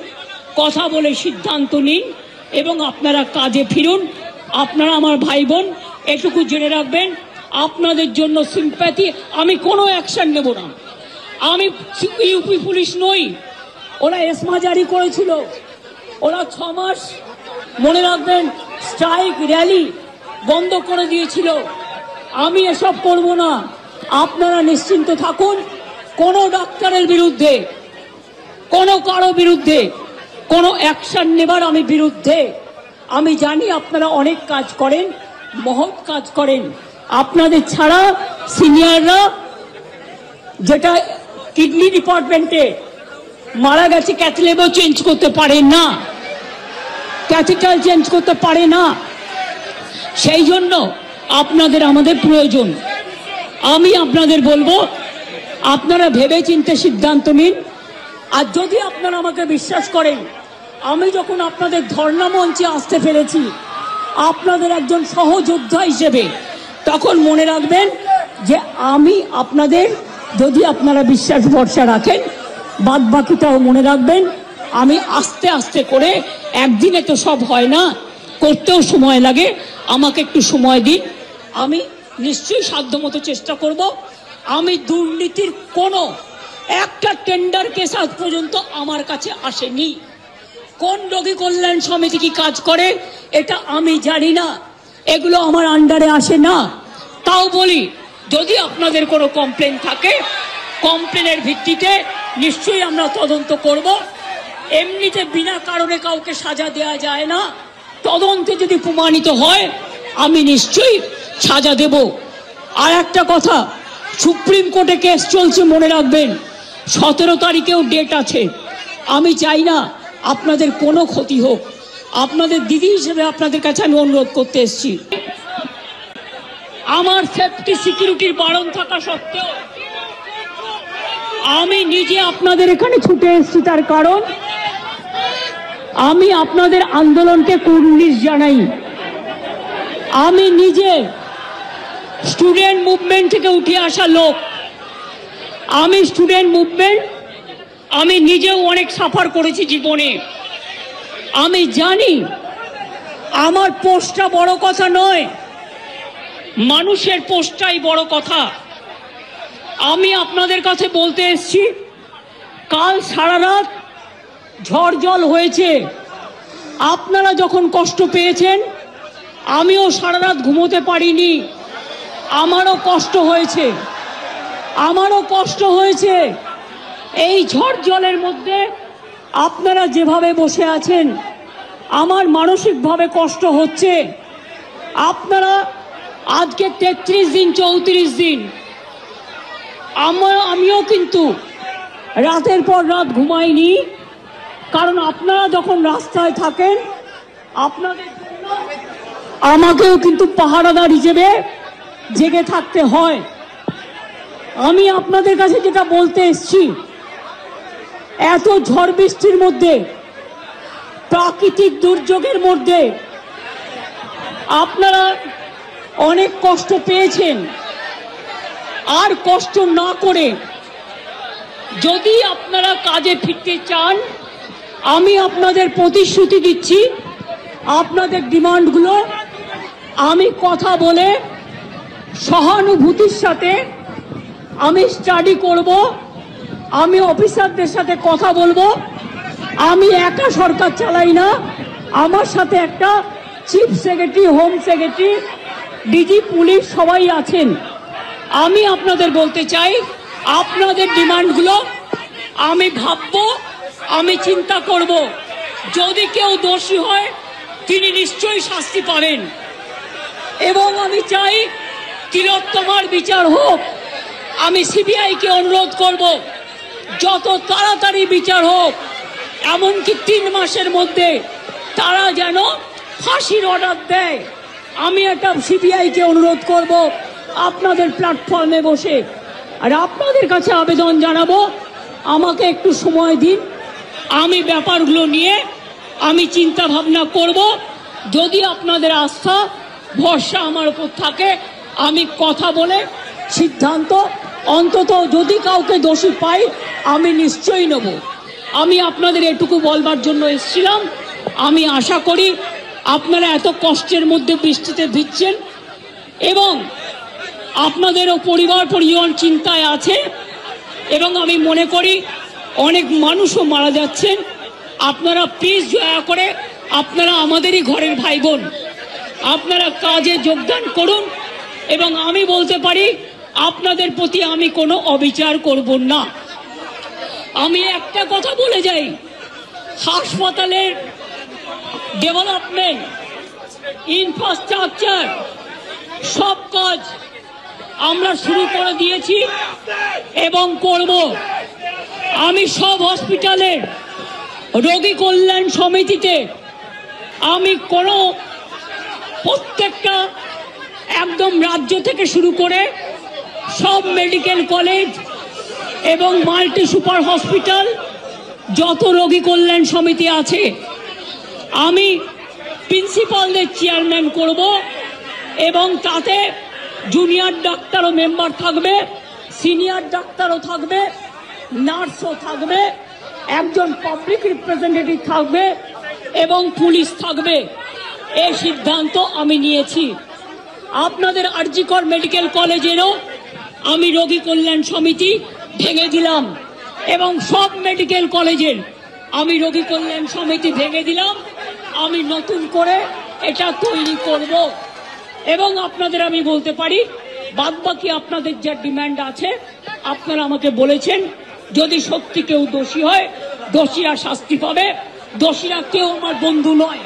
কথা বলে সিদ্ধান্ত নিন এবং আপনারা কাজে ফিরুন। আপনারা আমার ভাই বোন, এটুকু জেনে রাখবেন, আপনাদের জন্য সিম্প্যাথি, আমি কোনো অ্যাকশন নেব না। আমি ইউপি পুলিশ নই, ওরা এসমা জারি করেছিল, ওরা 6 মাস মনে রাখবেন স্ট্রাইক র্যালি বন্ধ করে দিয়েছিল। আমি এসব করব না, আপনারা নিশ্চিন্ত থাকুন। কোনো ডাক্তারের বিরুদ্ধে, কোনো কারো বিরুদ্ধে কোনো অ্যাকশন নেবার আমি বিরুদ্ধে। আমি জানি আপনারা অনেক কাজ করেন, মহৎ কাজ করেন। আপনাদের ছাড়া সিনিয়ররা, যেটা কিডনি ডিপার্টমেন্টে মারা গেছে, ক্যাথলেবও চেঞ্জ করতে পারে না, ক্যাথিটার চেঞ্জ করতে পারে না। সেই জন্য আপনাদের আমাদের প্রয়োজন। আমি আপনাদের বলবো, আপনারা ভেবে চিন্তে সিদ্ধান্ত নিন। আর যদি আপনারা আমাকে বিশ্বাস করেন, আমি যখন আপনাদের ধর্ণা মঞ্চে আসতে পেরেছি আপনাদের একজন সহযোদ্ধা হিসেবে, তখন মনে রাখবেন যে আমি আপনাদের, যদি আপনারা বিশ্বাস ভরসা রাখেন, বাদ বাকিটাও মনে রাখবেন। আমি আস্তে আস্তে করে, একদিনে তো সব হয় না, করতেও সময় লাগে, আমাকে একটু সময় দিন। আমি নিশ্চয়ই সাধ্যমতো চেষ্টা করব। আমি দুর্নীতির কোনো একটা টেন্ডার কেস আজ পর্যন্ত আমার কাছে আসেনি। কোন রোগী কল্যাণ সমিতি কি কাজ করে এটা আমি জানি না, এগুলো আমার আন্ডারে আসে না। তাও বলি, যদি আপনাদের কোনো কমপ্লেন থাকে, কমপ্লেনের ভিত্তিতে নিশ্চয়ই আমরা তদন্ত করব। এমনিতে বিনা কারণে কাউকে সাজা দেওয়া যায় না। তদন্তে যদি প্রমাণিত হয় আমি নিশ্চয়ই সাজা দেব। আর একটা কথা, সুপ্রিম কোর্টে কেস চলছে, মনে রাখবেন 17 তারিখেও ডেট আছে। আমি চাই না আপনাদের কোনো ক্ষতি হোক। আপনাদের দিদি হিসেবে আপনাদের কাছে আমি অনুরোধ করতে এসেছি। আমার সেফটি সিকিউরিটির বারণ থাকা সত্ত্বেও আমি নিজে আপনাদের এখানে ছুটে এসেছি। তার কারণ আমি আপনাদের আন্দোলনকে কুর্নিশ জানাই। আমি নিজে স্টুডেন্ট মুভমেন্ট থেকে উঠে আসা লোক। আমি স্টুডেন্ট মুভমেন্ট, আমি নিজেও অনেক সাফার করেছি জীবনে। আমি জানি আমার পোস্টটা বড় কথা নয়, মানুষের পোস্টটাই বড় কথা। আমি আপনাদের কাছে বলতে এসেছি, কাল সারা রাত ঝড় জল হয়েছে। আপনারা যখন কষ্ট পেয়েছেন, আমিও সারা রাত ঘুমোতে পারিনি। আমারও কষ্ট হয়েছে, আমারও কষ্ট হয়েছে। এই ঝড় জলের মধ্যে আপনারা যেভাবে বসে আছেন, আমার মানসিকভাবে কষ্ট হচ্ছে। আপনারা আজকে 33 দিন 34 দিন, আমিও কিন্তু রাতের পর রাত ঘুমাইনি। কারণ আপনারা যখন রাস্তায় থাকেন, আপনাদের জন্য আমাকেও কিন্তু পাহারাদার হিসেবে জেগে থাকতে হয়। আমি আপনাদের কাছে যেটা বলতে এসেছি, এত ঝড় বৃষ্টির মধ্যে, প্রাকৃতিক দুর্যোগের মধ্যে আপনারা অনেক কষ্ট পেয়েছেন। আর কষ্ট না করে যদি আপনারা কাজে ফিরতে চান, আমি আপনাদের প্রতিশ্রুতি দিচ্ছি, আপনাদের ডিমান্ডগুলো আমি কথা বলে সহানুভূতির সাথে আমি স্টাডি করব। আমি অফিসারদের সাথে কথা বলবো। আমি একা সরকার চালাই না, আমার সাথে একটা chief secretary, home secretary, DG police সবাই আছেন। আমি আপনাদের বলতে চাই, আপনাদের ডিমান্ডগুলো আমি ভাববো, আমি চিন্তা করব। যদি কেউ দোষী হয় তিনি নিশ্চয়ই শাস্তি পাবেন, এবং আমি চাই তিলোত্তমার বিচার হোক। আমি সিবিআইকে অনুরোধ করব যত তাড়াতাড়ি বিচার হোক, এমনকি 3 মাসের মধ্যে তারা যেন ফাঁসির অর্ডার দেয়। আমি একটা সিবিআইকে অনুরোধ করব আপনাদের প্ল্যাটফর্মে বসে, আর আপনাদের কাছে আবেদন জানাবো, আমাকে একটু সময় দিন, আমি ব্যাপারগুলো নিয়ে আমি চিন্তা ভাবনা করব। যদি আপনাদের আস্থা ভরসা আমার উপর থাকে, আমি কথা বলে সিদ্ধান্ত, অন্তত যদি কাউকে দোষী পাই আমি নিশ্চয়ই নেব। আমি আপনাদের এটুকু বলবার জন্য এসেছিলাম। আমি আশা করি আপনারা এত কষ্টের মধ্যে বৃষ্টিতে ভিজছেন এবং আপনাদেরও পরিবার পরিজন চিন্তায় আছে, এবং আমি মনে করি অনেক মানুষও মারা যাচ্ছেন। আপনারা প্লিজ দয়া করে, আপনারা আমাদেরই ঘরের ভাই বোন, আপনারা কাজে যোগদান করুন। এবং আমি বলতে পারি আপনাদের প্রতি আমি কোনো অবিচার করব না। আমি একটা কথা বলে যাই, হাসপাতালের ডেভেলপমেন্ট, ইনফ্রাস্ট্রাকচার সব কাজ আমরা শুরু করে দিয়েছি এবং করব। আমি সব হসপিটালের রোগী কল্যাণ সমিতিতে আমি প্রত্যেকটা একদম রাজ্য থেকে শুরু করে সব মেডিকেল কলেজ এবং মাল্টি সুপার হসপিটাল, যত রোগী কল্যাণ সমিতি আছে, আমি প্রিন্সিপালদের চেয়ারম্যান করব, এবং তাতে জুনিয়র ডাক্তারও মেম্বার থাকবে, সিনিয়র ডাক্তারও থাকবে, নার্সও থাকবে, একজন পাবলিক রিপ্রেজেন্টেটিভ থাকবে এবং পুলিশ থাকবে। এই সিদ্ধান্ত আমি নিয়েছি। আপনাদের আরজিকর মেডিকেল কলেজেরও আমি রোগী কল্যাণ সমিতি ভেঙে দিলাম, এবং সব মেডিকেল কলেজের আমি রোগী কল্যাণ সমিতি ভেঙে দিলাম। আমি নতুন করে এটা তৈরি করব, এবং আপনাদের আমি বলতে পারি বাদবাকি আপনাদের যা ডিমান্ড আছে আপনারা আমাকে বলেছেন। যদি সত্যি কেউ দোষী হয়, দোষীরা শাস্তি পাবে। দোষীরা কেউ আমার বন্ধু নয়,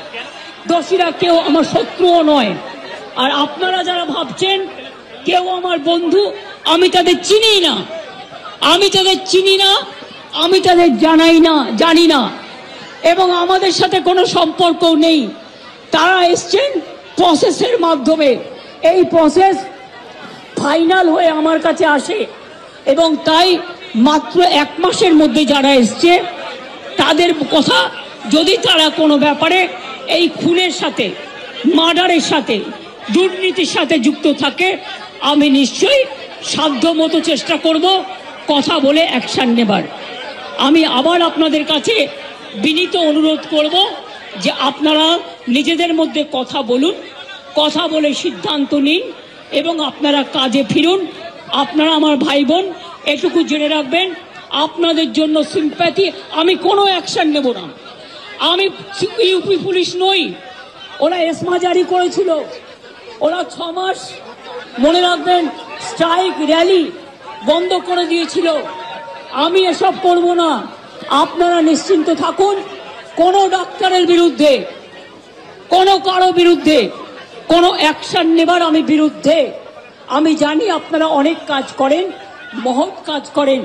দোষীরা কেউ আমার শত্রুও নয়। আর আপনারা যারা ভাবছেন কেউ আমার বন্ধু, আমি তাদের চিনি না, আমি তাদের চিনি না, আমি তাদের জানি না, এবং আমাদের সাথে কোনো সম্পর্কও নেই। তারা এসছেন প্রসেসের মাধ্যমে, এই প্রসেস ফাইনাল হয়ে আমার কাছে আসে, এবং তাই মাত্র 1 মাসের মধ্যে যারা এসছে তাদের কথা, যদি তারা কোনো ব্যাপারে এই খুনের সাথে, মার্ডারের সাথে, দুর্নীতির সাথে যুক্ত থাকে, আমি নিশ্চয়ই সাধ্যমতো চেষ্টা করব কথা বলে অ্যাকশন নেবার। আমি আবার আপনাদের কাছে বিনীত অনুরোধ করব যে আপনারা নিজেদের মধ্যে কথা বলুন, কথা বলে সিদ্ধান্ত নিন এবং আপনারা কাজে ফিরুন। আপনারা আমার ভাই বোন, এটুকু জেনে রাখবেন, আপনাদের জন্য সিম্প্যাথি। আমি কোনো অ্যাকশন নেব না। আমি ইউপি পুলিশ নই। ওরা এসমা জারি করেছিল, ওরা 6 মাস মনে রাখবেন স্ট্রাইক র্যালি বন্ধ করে দিয়েছিল। আমি এসব করব না। আপনারা নিশ্চিন্ত থাকুন, কোনো ডাক্তারের বিরুদ্ধে, কারো বিরুদ্ধে কোনো অ্যাকশন নেবার আমি বিরুদ্ধে। আমি জানি আপনারা অনেক কাজ করেন, মহৎ কাজ করেন।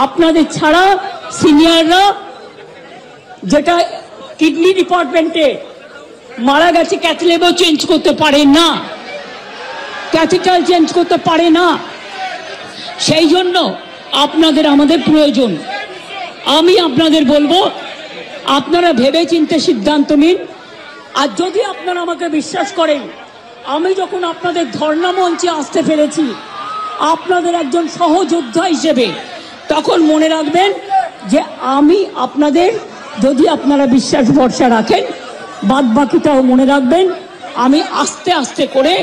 আপনাদের ছাড়া সিনিয়ররা, যেটা কিডনি ডিপার্টমেন্টে মারা গেছে, ক্যাথলেবও চেঞ্জ করতে পারে না, ক্যাথিটার চেঞ্জ করতে পারে না। সেই জন্য আপনাদের আমাদের প্রয়োজন। আমি আপনাদের বলবো, আপনারা ভেবে চিন্তে সিদ্ধান্ত নিন। আর যদি আপনারা আমাকে বিশ্বাস করেন, আমি যখন আপনাদের ধর্ণা মঞ্চে আসতে পেরেছি আপনাদের একজন সহযোদ্ধা হিসেবে, তখন মনে রাখবেন যে আমি আপনাদের, যদি আপনারা বিশ্বাস ভরসা রাখেন, বাদ বাকিটাও মনে রাখবেন। আমি আস্তে আস্তে করে,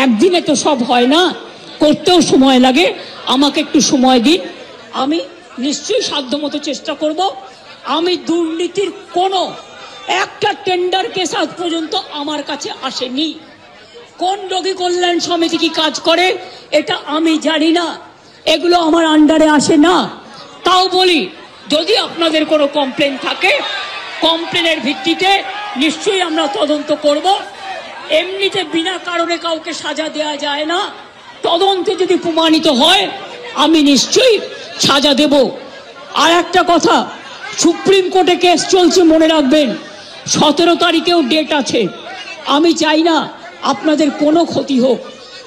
একদিনে তো সব হয় না, করতেও সময় লাগে। আমাকে একটু সময় দিন, আমি নিশ্চয়ই সাধ্যমতো চেষ্টা করব। আমি দুর্নীতির কোনো একটা টেন্ডার কেস আজ পর্যন্ত আমার কাছে আসেনি। কোন রোগী কল্যাণ সমিতি কি কাজ করে এটা আমি জানি না, এগুলো আমার আন্ডারে আসে না। তাও বলি, যদি আপনাদের কোনো কমপ্লেন থাকে, কমপ্লেনের ভিত্তিতে নিশ্চয়ই আমরা তদন্ত করব। এমনিতে বিনা কারণে কাউকে সাজা দেওয়া যায় না। তদন্তে যদি প্রমাণিত হয় আমি নিশ্চয়ই সাজা দেব। আর একটা কথা, সুপ্রিম কোর্টে কেস চলছে, মনে রাখবেন 17 তারিখেও ডেট আছে। আমি চাই না আপনাদের কোনো ক্ষতি হোক।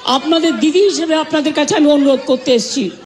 আপনাদের দিদি হিসেবে আপনাদের কাছে আমি অনুরোধ করতে এসেছি।